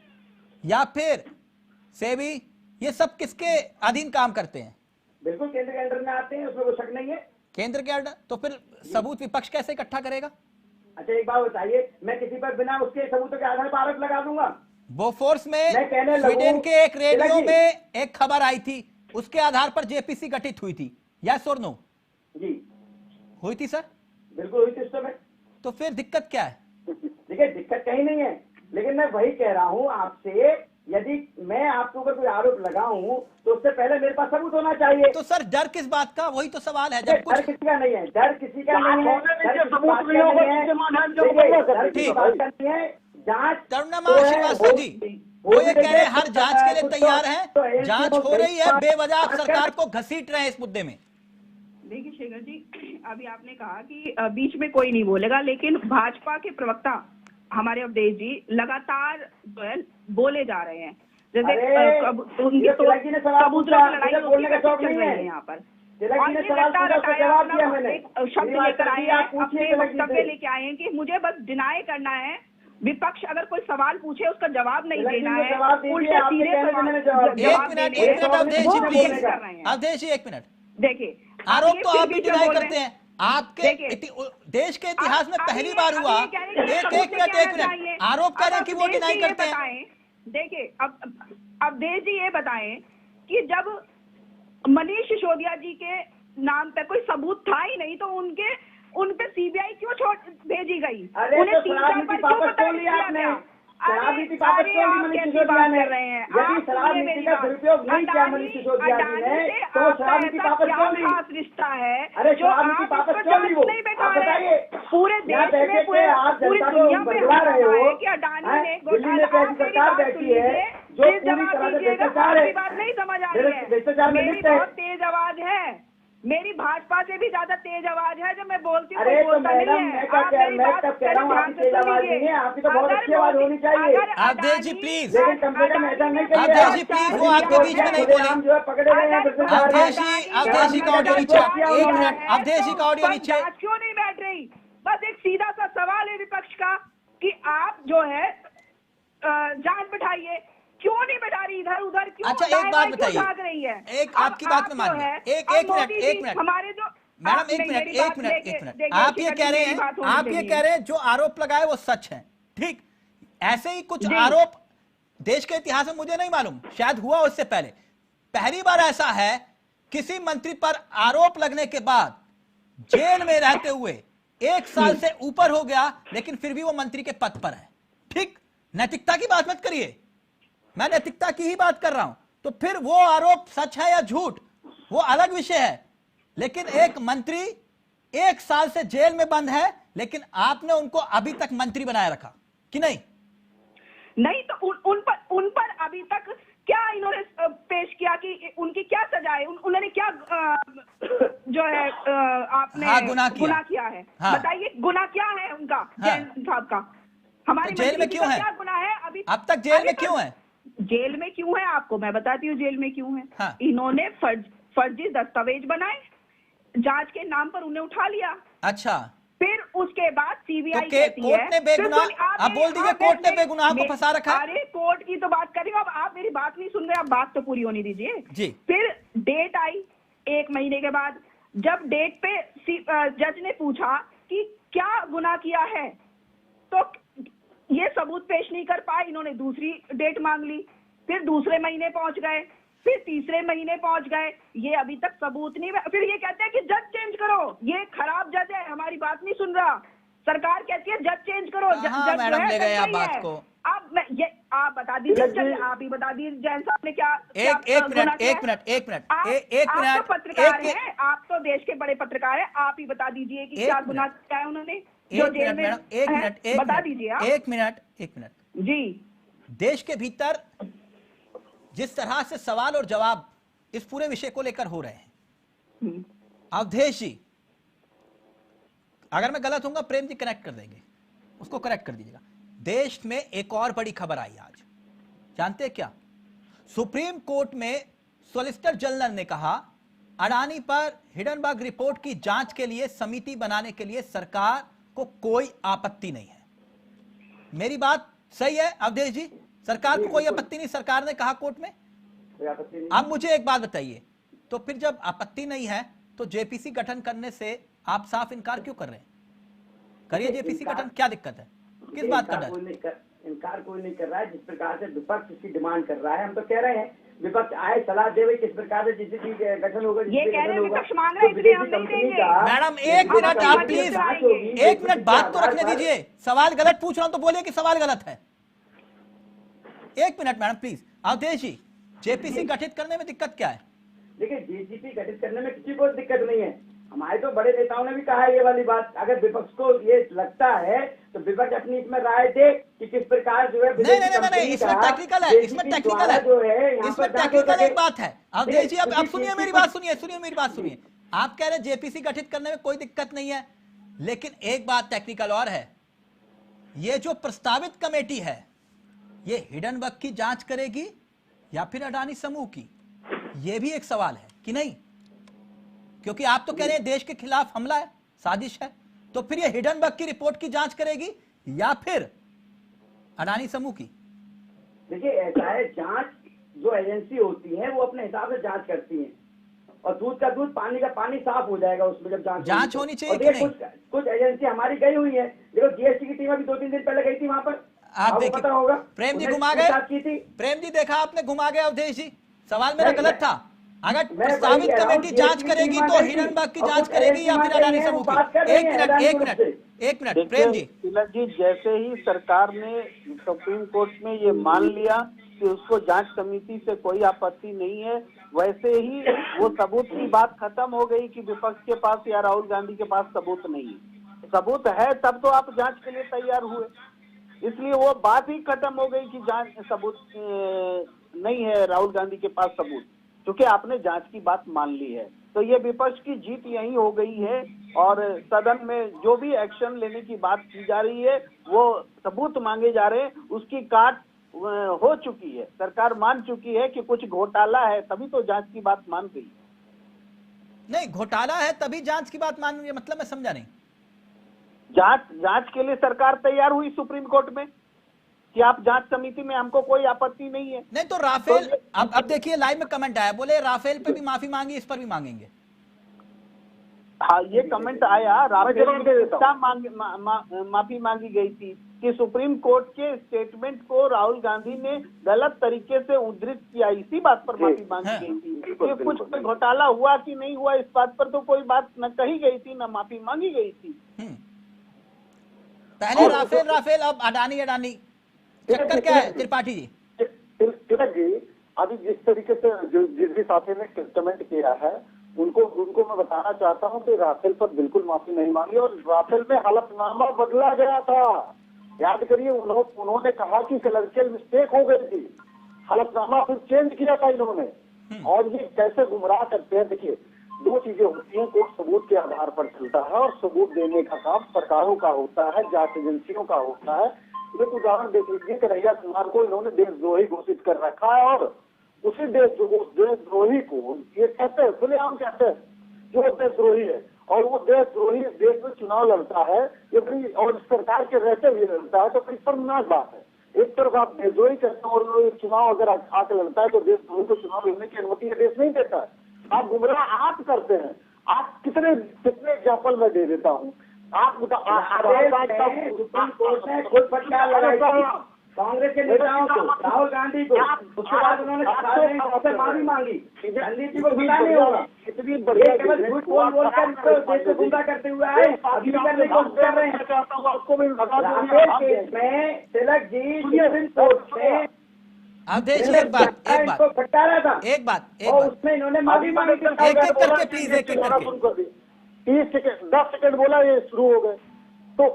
या फिर सेबी, ये सब किसके अधीन काम करते हैं? बिल्कुल केंद्र के अंडर में आते हैं, उसमें कोई शक नहीं है। केंद्र के अंडर, तो फिर सबूत विपक्ष कैसे इकट्ठा करेगा? अच्छा एक बात बताइए, मैं किसी पर बिना उसके सबूतों के आधार पर आरोप लगा दूंगा? बोफोर्स में स्वीडन के एक रेडियो में एक खबर आई थी, उसके आधार पर जेपीसी गठित हुई थी, यस और नो? जी हुई थी सर, बिल्कुल हुई थी उस समय। तो फिर दिक्कत क्या है? देखिए दिक्कत कहीं नहीं है, लेकिन मैं वही कह रहा हूं आपसे यदि मैं आपके ऊपर कोई आरोप लगाऊं तो उससे पहले मेरे पास सबूत होना चाहिए। तो सर डर किस बात का, वही तो सवाल है। जब डर कुछ किसी का नहीं है, डर किसी का नहीं है, जांच तरुणिमा श्रीवास्तव जी वो ये कह रहे हैं हर जांच के लिए तैयार हैं, जांच हो रही है, बेवजह आप सरकार को घसीट रहे हैं इस मुद्दे में। देखिए शेखर जी, अभी आपने कहा कि बीच में कोई नहीं बोलेगा, लेकिन भाजपा के प्रवक्ता हमारे अवधेश जी लगातार जो है बोले जा रहे हैं, जैसे उनकी कबूतरों की लड़ाई होती है चल रही है यहाँ पर, और ये शब्द लेकर आए हैं, अपने वक्तव्य लेके आए हैं कि मुझे बस डिनाई करना है, विपक्ष अगर कोई सवाल पूछे उसका जवाब नहीं देना है, उल्टे सीधे अवधेश जी एक मिनट। देखिए आरोप तो आप भी डिनाई करते हैं, आपके देश के इतिहास में पहली बार हुआ। एक मिनट, आरोप कर रहे हैं कि वो डिनाई करते हैं। देखिए अब देश जी ये बताएं कि जब मनीष सिसोदिया जी के नाम पे कोई सबूत था ही नहीं तो उन पे सीबीआई क्यों भेजी गई? उन्हें 3-4 बार क्यों बताया गया? शराबनीति वापस क्यों ली मनीष सिसोदिया ने? यदि शराबनीति का दुरुपयोग नहीं किया मनीष सिसोदिया जी ने तो शराबनीति वापस क्यों ली? रिश्ता है अरे शराबनीति वापस क्यों ली? वो आप बताइए। पूरे देश में आप जनता को बदला रहे हो कि अडानी ने दिल्ली में कैसी सरकार बैठी है जो पूरी तरह से भ्रष्टाचार है। बात नहीं समझ आ रही है, भ्रष्टाचार में लिप्त है। बहुत तेज आवाज है, मेरी भाजपा से भी ज्यादा तेज आवाज है, जब मैं बोलती हूँ। अरे तो मैडम मैं तब कह रहा हूँ आपकी तेज आवाज नहीं है, आपकी तो बहुत अच्छी आवाज होनी चाहिए। अवधेश जी प्लीज, लेकिन कम से कम ऐसा नहीं करिए। अवधेश जी प्लीज, वो आपके बीच में नहीं बोले। हम जो है पकड़े गए हैं। अवधेश जी का ऑडियो नीचे, एक मिनट, अवधेश जी का ऑडियो नीचे। क्यों नहीं बैठ रही? बस एक सीधा सा सवाल है विपक्ष का कि आप जो है जांच बिठाइए, क्यों नहीं बैठा रही इधर उधर? क्यों? अच्छा एक बात बताइए, रही है एक आपकी बात में मान एक मिनट हमारे जो मैडम एक मिनट आप ये कह रहे हैं जो आरोप लगाए वो सच है, ठीक? ऐसे ही कुछ आरोप देश के इतिहास में मुझे नहीं मालूम, शायद हुआ उससे पहली बार ऐसा है किसी मंत्री पर आरोप लगने के बाद जेल में रहते हुए 1 साल से ऊपर हो गया लेकिन फिर भी वो मंत्री के पद पर है, ठीक? नैतिकता की बात मत करिए, मैं नैतिकता की ही बात कर रहा हूं। तो फिर वो आरोप सच है या झूठ वो अलग विषय है, लेकिन एक मंत्री 1 साल से जेल में बंद है लेकिन आपने उनको अभी तक मंत्री बनाए रखा कि नहीं? नहीं तो उन पर अभी तक क्या इन्होंने पेश किया कि उनकी क्या सजा है? उन्होंने क्या जो है आपने गुनाह किया है? बताइए गुनाह क्या है उनका? जैन साहब का हमारे जेल में क्यों है? क्या गुनाह है? अभी अब तक जेल में क्यों है? जेल में क्यों है आपको मैं बताती हूँ जेल में क्यों है। हाँ। इन्होंने फर्जी दस्तावेज बनाए, जांच के नाम पर उन्हें उठा लिया। अच्छा, फिर उसके बाद सीबीआई कहती है कोर्ट ने बेगुनाह, आप बोल दीजिए कोर्ट ने बेगुनाह को फंसा रखा। अरे कोर्ट की तो बात कर रही हूँ, अब आप मेरी बात नहीं सुन रहे, आप बात तो पूरी होने दीजिए जी। फिर डेट आई 1 महीने के बाद, जब डेट पे जज ने पूछा कि क्या गुनाह किया है तो ये सबूत पेश नहीं कर पाए, इन्होंने दूसरी डेट मांग ली, फिर दूसरे महीने पहुंच गए, फिर तीसरे महीने पहुंच गए, ये अभी तक सबूत नहीं। फिर ये कहते हैं कि जज चेंज करो, ये खराब जज है, हमारी बात नहीं सुन रहा। सरकार कहती है जज चेंज करो, जज मैडम ले गए आप बात को। अब ये आप बता दीजिए, आप ही बता दीजिए जैन साहब ने क्या एक मिनट आप तो पत्रकार हैं, आप तो देश के बड़े पत्रकार हैं, आप ही बता दीजिए कि क्या गुनाह किया है उन्होंने जो जेल में है? बता दीजिए आप। एक मिनट जी। देश के भीतर जिस तरह से सवाल और जवाब इस पूरे विषय को लेकर हो रहे हैं, अवधेश जी अगर मैं गलत होऊंगा प्रेम जी कनेक्ट कर देंगे, उसको करेक्ट कर दीजिएगा। देश में एक और बड़ी खबर आई आज, जानते हैं क्या? सुप्रीम कोर्ट में सॉलिसिटर जनरल ने कहा अडानी पर हिडनबर्ग रिपोर्ट की जांच के लिए समिति बनाने के लिए सरकार को कोई आपत्ति नहीं है। मेरी बात सही है अवधेश जी? सरकार को कोई आपत्ति नहीं, सरकार ने कहा कोर्ट में। अब मुझे एक बात बताइए, तो फिर जब आपत्ति नहीं है तो जेपीसी गठन करने से आप साफ इनकार क्यों कर रहे हैं? करिए जेपीसी गठन, क्या दिक्कत है? किस बात का डर? इनकार कोई नहीं कर रहा है, जिस प्रकार से विपक्ष इसकी डिमांड कर रहा है, हम तो कह रहे हैं विपक्ष आए सलाह देवे किस प्रकार से जिस गठन होगा, ये कह रहे हैं विपक्ष मांग रहे हैं इसलिए हम नहीं देंगे। मैडम एक मिनट आप प्लीज, एक मिनट बात तो रखने दीजिए। सवाल गलत पूछ रहा हूं तो बोलिए कि सवाल गलत है। एक minute madam please. Awadhesh ji, JPC गठित करने में दिक्कत क्या है? देखिए, जेपीसी गठित करने में किसी को दिक्कत नहीं है। हमारे तो बड़े नेताओं ने भी कहा है ये वाली बात। अगर विपक्ष को ये लगता है तो विपक्ष अपनी इसमें राय दे कि किस प्रकार जो है नहीं, इसमें टेक्निकल है, इसमें टेक्निकल है, जो है इसमें टेक्निकल एक बात है। अवधेश जी, अब सुनिए मेरी बात, सुनिए मेरी बात सुनिए। आप कह रहे हैं जेपीसी गठित करने में कोई दिक्कत नहीं है, लेकिन एक बात टेक्निकल और है, ये जो प्रस्तावित कमेटी है ये हिडनबर्ग की जांच करेगी या फिर अडानी समूह की? ये भी एक सवाल है कि नहीं, क्योंकि आप तो कह रहे हैं देश के खिलाफ हमला है, साजिश है, तो फिर ये हिडनबर्ग की रिपोर्ट की जांच करेगी या फिर अडानी समूह की? देखिए, ऐसा है, जांच जो एजेंसी होती है वो अपने हिसाब से जांच करती है, और दूध का दूध, पानी का पानी साफ हो जाएगा उसमें जब जांच होनी चाहिए कि नहीं? कुछ एजेंसी हमारी गई हुई है, देखो जीएसटी की टीम अभी 2-3 दिन पहले गई थी वहां पर, आप देखिए, पता होगा। प्रेम जी घुमा गए, प्रेम जी देखा आपने, घुमा गए अवधेश जी। सवाल मेरा गलत था। अगर प्रस्तावित कमेटी जांच करेगी तो हिडनबर्ग की जांच करेगी या फिर अडानी समूह की? एक मिनट प्रेम जी। तिलक जी, जैसे ही सरकार ने सुप्रीम कोर्ट में ये मान लिया कि उसको जांच समिति से कोई आपत्ति नहीं है, वैसे ही वो सबूत की बात खत्म हो गई कि विपक्ष के पास या राहुल गांधी के पास सबूत नहीं है। सबूत है तब तो आप जांच के लिए तैयार हुए, इसलिए वो बात ही खत्म हो गई कि जांच सबूत नहीं है राहुल गांधी के पास सबूत, क्योंकि आपने जांच की बात मान ली है। तो ये विपक्ष की जीत यही हो गई है, और सदन में जो भी एक्शन लेने की बात की जा रही है, वो सबूत मांगे जा रहे हैं, उसकी काट हो चुकी है। सरकार मान चुकी है कि कुछ घोटाला है, तभी तो जांच की बात मान गई। नहीं, घोटाला है तभी जांच की बात मान रही है, मतलब मैं समझा नहीं। जांच के लिए सरकार तैयार हुई सुप्रीम कोर्ट में कि आप जांच समिति में, हमको कोई आपत्ति नहीं है। नहीं तो राफेल, अब देखिए लाइव में कमेंट आया, बोले राफेल पे भी माफी मांगी, इस पर भी मांगेंगे। हाँ, ये कमेंट आया, राफेल माफी मांगी गई थी कि सुप्रीम कोर्ट के स्टेटमेंट को राहुल गांधी ने गलत तरीके से उद्धृत किया, इसी बात पर माफी मांगी गई थी। कि कुछ घोटाला हुआ कि नहीं हुआ, इस बात पर तो कोई बात न कही गई थी, न माफी मांगी गई थी। पहले राफेल, अब अडानी, चक्कर क्या है त्रिपाठी जी? तिलक जी, अभी जिस तरीके से जिस भी साथी ने कमेंट किया है, उनको मैं बताना चाहता हूं कि राफेल पर बिल्कुल माफी नहीं मांगी, और राफेल में हलफनामा बदला गया था। याद करिए, उन्होंने कहा कि क्लर्कियल मिस्टेक हो गई थी, हलफनामा फिर चेंज किया था इन्होंने। और ये कैसे गुमराह करते हैं। देखिए, दो चीजें होती हैं, कोर्ट सबूत के आधार पर चलता है, और सबूत देने का काम सरकारों का होता है, जांच एजेंसियों का होता है। एक उदाहरण देख लीजिए, कन्हैया कुमार को इन्होंने देशद्रोही घोषित कर रखा है, और उसी देशद्रोही को ये कहते हैं, खुलेआम कहते हैं जो देशद्रोही है, और वो देशद्रोही देश में चुनाव लड़ता है, ये बड़ी, और सरकार के रहते हुए लड़ता है, तो बड़ी शर्मनाक बात है। एक तरफ आप देशद्रोही करते हैं और चुनाव अगर आके लड़ता है तो देशद्रोही को चुनाव लड़ने की अनुमति देश नहीं देता है। आप गुमराह आप करते हैं। आप कितने एग्जाम्पल मैं दे देता हूँ। आप सुप्रीम कोर्ट ने खुद फटकार लगाई कांग्रेस के नेताओं को, राहुल गांधी को, उसके बाद उन्होंने माफी मांगी, रणनीति को बुला नहीं होगा, इतनी बढ़िया केवल झूठ बोलकर देश को गुमराह करते हुए आए, अभी करने की कोशिश कर रहे हैं। राफेल केस में तिलक जी सुप्रीम कोर्ट ने एक बात, और उसमें इन्होंने माफी मांगी। एक करके प्लीज, एक करके 30 सेकंड 10 सेकंड बोला, ये शुरू हो गए। तो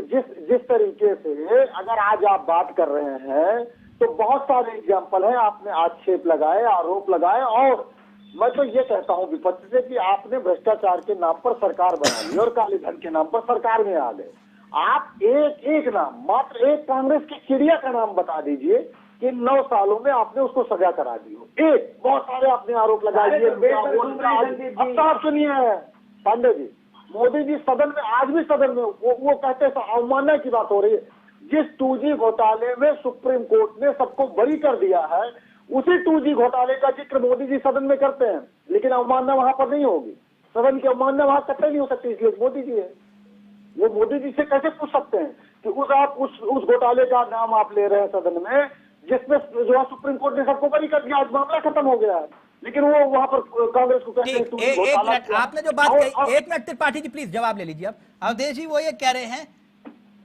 जिस तरीके से अगर आज आप बात कर रहे हैं, तो बहुत सारे एग्जाम्पल हैं। आपने आक्षेप लगाए, आरोप लगाए, और मैं तो ये कहता हूँ विपक्ष से कि आपने भ्रष्टाचार के नाम पर सरकार बना ली और काले धन के नाम पर सरकार में आ गए। आप एक नाम, मात्र एक कांग्रेस की चिड़िया का नाम बता दीजिए कि 9 सालों में आपने उसको सजा करा दी हो। एक, बहुत सारे आपने आरोप लगाए। अब सुनिए पांडे जी, मोदी जी सदन में, आज भी सदन में वो कहते हैं अवमानना की बात हो रही है। जिस 2G घोटाले में सुप्रीम कोर्ट ने सबको बरी कर दिया है, उसी 2G घोटाले का जिक्र मोदी जी सदन में करते हैं, लेकिन अवमानना वहां पर नहीं होगी। सदन की अवमानना वहां कतई नहीं हो सकती, इसलिए मोदी जी है। वो मोदी जी से कैसे पूछ सकते हैं कि उस घोटाले का नाम आप ले रहे हैं सदन में, जिसमें जो है सुप्रीम कोर्ट ने सबको बरी कर दिया, आज मामला खत्म हो गया है, लेकिन वो वहां पर कांग्रेस को कहते हैं। एक मिनट, आपने जो बात कही, 1 मिनट त्रिपाठी जी प्लीज जवाब ले लीजिए। अब अवधेश जी वो ये कह रहे हैं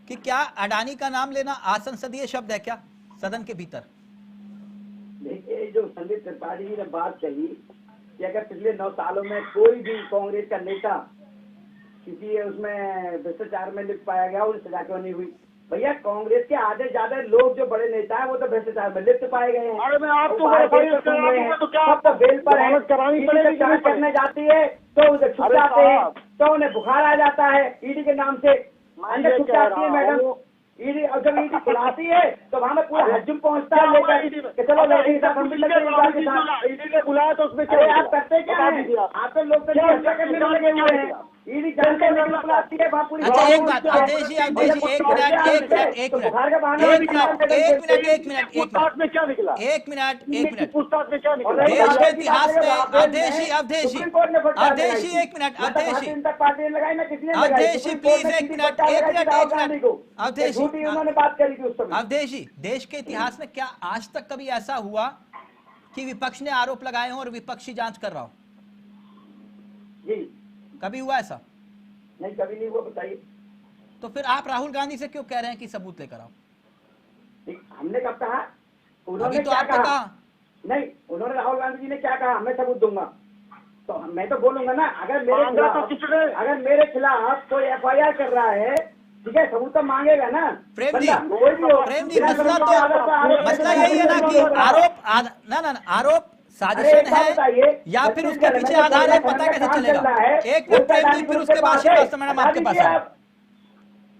कि क्या अडानी का नाम लेना असंसदीय शब्द है क्या सदन के भीतर? जो संदीप त्रिपाठी जी ने बात कही कि अगर पिछले 9 सालों में कोई भी कांग्रेस का नेता किसी उसमें भ्रष्टाचार में लिप्त पाया गया, उन्हें सजा क्यों नहीं हुई? भैया कांग्रेस के आधे ज्यादा लोग जो बड़े नेता है वो तो भ्रष्टाचार में लिप्त पाए गए हैं। अरे मैं आपको सब तो बेल पर है, जांच करने जाती है तो उसे छुप जाते हैं, तो उन्हें बुखार आ जाता है ईडी के नाम से, अंदर छुप जाती है मैडम ईडी। और जब ईडी बुलाती है तो वहाँ में पूरा हजूम पहुँचता है लेकर कि चलो लड़की के साथ हम भी लगे। ईडी ने बुलाया तो उसमें क्या आप करते क्या है? आप तो लोग चर्चा करने में लगे हुए हैं। ईडी जानते नहीं बुलाती है वहाँ पूरी। अच्छा एक बात अवधेश जी एक मिनट पूछताछ में क्या निकला? देश के इतिहास में अवधेश जी प्लीज एक मिनट अवधेश जी, देश के इतिहास में क्या आज तक कभी ऐसा हुआ कि विपक्ष ने आरोप लगाए हों और विपक्षी जांच कर रहा हो? जी कभी हुआ ऐसा? नहीं, कभी नहीं हुआ। बताइए। तो फिर आप राहुल गांधी से क्यों कह रहे हैं कि सबूत लेकर आओ? हमने कब कहा? उन्होंने क्या कहा? नहीं, उन्होंने राहुल गांधी जी ने क्या कहा? मैं सबूत दूंगा। तो मैं तो बोलूंगा ना, अगर मेरे खिलाफ कोई FIR कर रहा है, ठीक है, सबूत तो मांगेगा ना। प्रेम जी मसला यही है ना कि आरोप साजिश है या फिर उसके पीछे आधार है, पता कैसे चलेगा? एक मिनट प्रेम जी, फिर उसके बाद श्रीवास्तव मैडम आपके पास आए।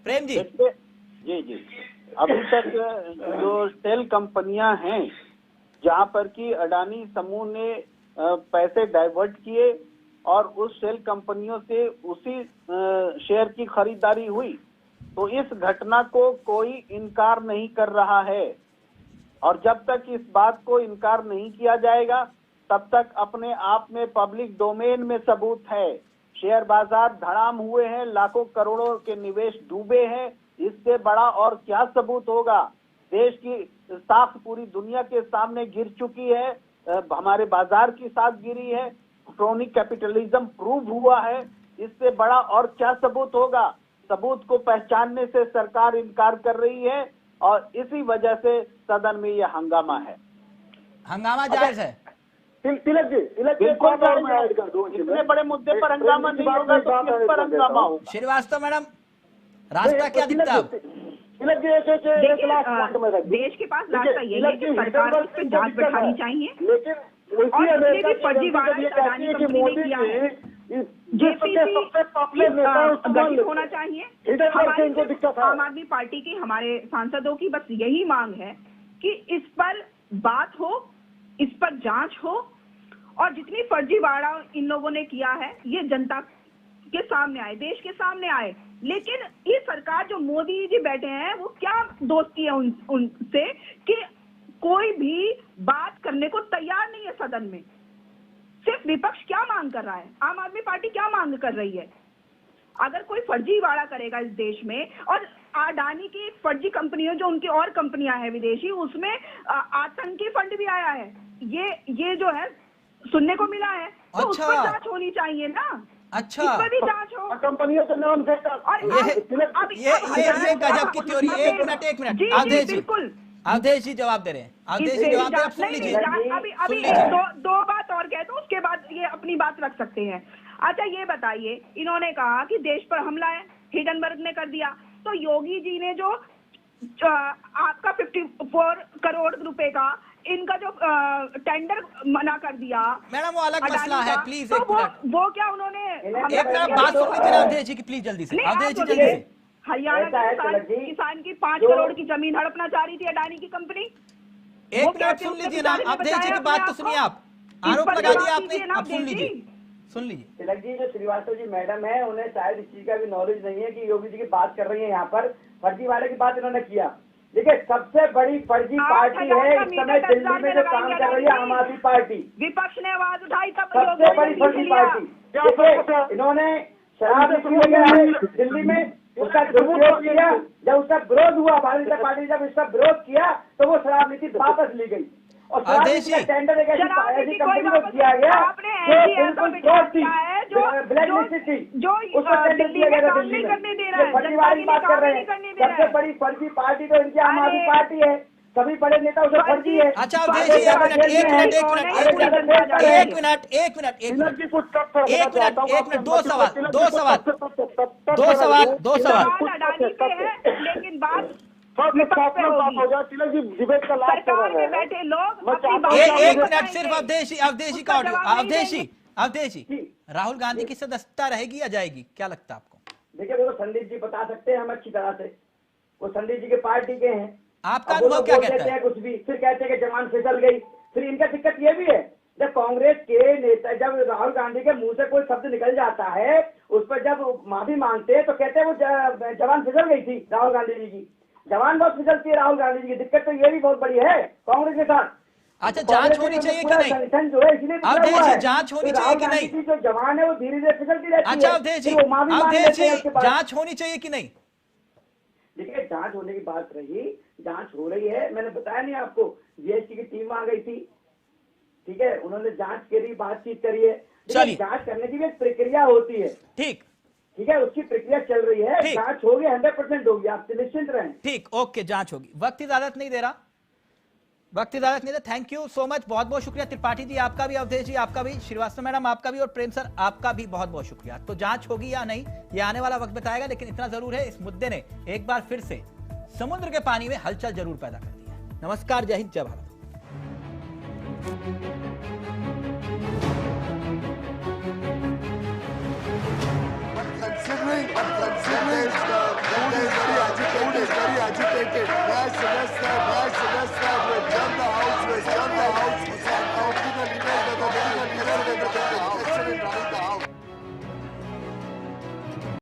प्रेम जी जी अभी तक जो तेल कंपनियां हैं जहां पर कि अडानी समूह ने पैसे डाइवर्ट किए और उस सेल कंपनियों से उसी शेयर की खरीदारी हुई, तो इस घटना को कोई इनकार नहीं कर रहा है। और जब तक इस बात को इनकार नहीं किया जाएगा तब तक अपने आप में पब्लिक डोमेन में सबूत है। शेयर बाजार धड़ाम हुए हैं, लाखों करोड़ों के निवेश डूबे हैं, इससे बड़ा और क्या सबूत होगा? देश की साख पूरी दुनिया के सामने गिर चुकी है, हमारे बाजार की साख गिरी है, क्रोनिक कैपिटलिज्म प्रूव हुआ है, इससे बड़ा और क्या सबूत होगा? सबूत को पहचानने से सरकार इनकार कर रही है और इसी वजह से सदन में यह हंगामा है। हंगामा जायज है तिलक जी, बिल्कुल इतने बड़े मुद्दे पर हंगामा नहीं होगा तो किस पर हंगामा होगा? श्रीवास्तव मैडम, रास्ता क्या दिखता है? देश के पास रास्ता यही है कि सरकार इस पर जांच बैठानी चाहिए, लेकिन गठित होना चाहिए। आम आदमी पार्टी की, हमारे सांसदों की बस यही मांग है कि इस पर बात हो, इस पर जांच हो और जितनी फर्जीवाड़ा इन लोगों ने किया है ये जनता के सामने आए, देश के सामने आए। लेकिन ये सरकार जो मोदी जी बैठे हैं वो क्या दोस्ती है उनसे कि कोई भी बात करने को तैयार नहीं है सदन में। सिर्फ विपक्ष क्या मांग कर रहा है, आम आदमी पार्टी क्या मांग कर रही है? अगर कोई फर्जीवाड़ा करेगा इस देश में, और अडानी की फर्जी कंपनियों जो उनकी और कंपनियां हैं विदेशी, उसमें आतंकी फंड भी आया है, ये जो है सुनने को मिला है। तो उस पर जांच होनी चाहिए ना। अच्छा, इस पर भी जांच हो। कंपनियों के नाम से ये गजब की थ्योरी। एक मिनट बिल्कुल अवधेश जी जवाब दे रहे हैं। अवधेष जी जवाब दे, आप सुन लीजिए। अभी दो बात और कहे तो उसके बाद ये अपनी बात रख सकते हैं। अच्छा ये बताइए, इन्होंने कहा कि देश पर हमला है, हिडनबर्ग ने कर दिया, तो योगी जी ने जो आपका 54 करोड़ रुपए का इनका जो टेंडर मना कर दिया, मैडम वो अलग मसला है, प्लीज तो वो क्या उन्होंने एक मिनट बात सुन लीजिए अवधेश जी की, प्लीज जल्दी से। अवधेश जी जल्दी से। हरियाणा के किसान की 5 करोड़ की जमीन हड़पना चाह रही थी अडानी की कंपनी। एक मिनट सुन लीजिए ना अवधेश जी की बात तो सुनिए। आप आरोप लगा दिया आपने, अब सुन लीजिए। तिलक जी, जो श्रीवास्तव जी मैडम है उन्हें शायद इस चीज का भी नॉलेज नहीं है कि योगी जी की बात कर रही है यहाँ पर, फर्जीवाड़े की बात इन्होंने किया। देखिए सबसे बड़ी फर्जी पार्टी है इस समय दिल्ली में जो काम कर रही है आम आदमी पार्टी। विपक्ष ने आवाज उठाई तब सबसे बड़ी फर्जी पार्टी। देखिए इन्होंने शराब दिल्ली में उसका दुरुपयोग किया, जब उसका विरोध हुआ, भारतीय जनता पार्टी जब इसका विरोध किया तो वो शराब नीति वापस ली गई और टेंडर एक ऐसी कंपनी को दिया गया जो ब्लैक लिस्टेड थी, उसको टेंडर दिया गया था दिल्ली में। फर्जीवाड़े की बात कर रहे हैं। सबसे बड़ी फर्जी पार्टी तो इनकी आम आदमी पार्टी है। सभी बड़े नेता उसे फर्जी है। अच्छा अवधेश जी एक मिनट दो सवाल लेकिन बात तिलक जी डिबेट का लाभ सरकार में बैठे लोग एक मिनट सिर्फ अवधेश का ऑडियो। अवधेश जी राहुल गांधी की सदस्यता रहेगी या जाएगी, क्या लगता है आपको? देखिए वो संदीप जी बता सकते हैं हम अच्छी तरह से, वो संदीप जी के पार्टी के हैं। आपका अनुभव क्या कहता है? कुछ भी फिर कहते हैं कि जवान फिसल गई। फिर इनका दिक्कत ये भी है, जब कांग्रेस के नेता जब राहुल गांधी के मुंह से कोई शब्द निकल जाता है, उस पर जब माफी मांगते हैं तो कहते हैं वो जवान फिसल गई थी राहुल गांधी जी की। जवान बहुत फिसलती है राहुल गांधी जी की। दिक्कत तो ये भी बहुत बड़ी है कांग्रेस के साथ। अच्छा जांच होनी चाहिए कि नहीं? संगठन जो है इसलिए अवधेश जी जांच होनी चाहिए कि नहीं? जो जवान है वो धीरे धीरे फिसलती रहती है। अच्छा अवधेश जी जांच होनी चाहिए कि नहीं? देखिए जांच होने की बात रही, जांच हो रही है। मैंने बताया नहीं आपको, जीएसटी की टीम आ गई थी, ठीक है, उन्होंने जांच करी, बातचीत करी है। चलिए जांच करने की भी एक प्रक्रिया होती है, ठीक है, उसकी प्रक्रिया चल रही है। जांच होगी, 100% होगी, आप निश्चिंत रहें। ठीक, ओके, जांच होगी। वक्त इजाजत नहीं दे रहा। थैंक यू सो मच, बहुत बहुत शुक्रिया त्रिपाठी जी आपका भी, अवधेश जी आपका भी, श्रीवास्तव मैडम आपका भी और प्रेम सर आपका भी बहुत बहुत शुक्रिया। तो जांच होगी या नहीं ये आने वाला वक्त बताएगा, लेकिन इतना जरूर है इस मुद्दे ने एक बार फिर से समुद्र के पानी में हलचल जरूर पैदा कर दी है। नमस्कार, जय हिंद, जय भारत। considering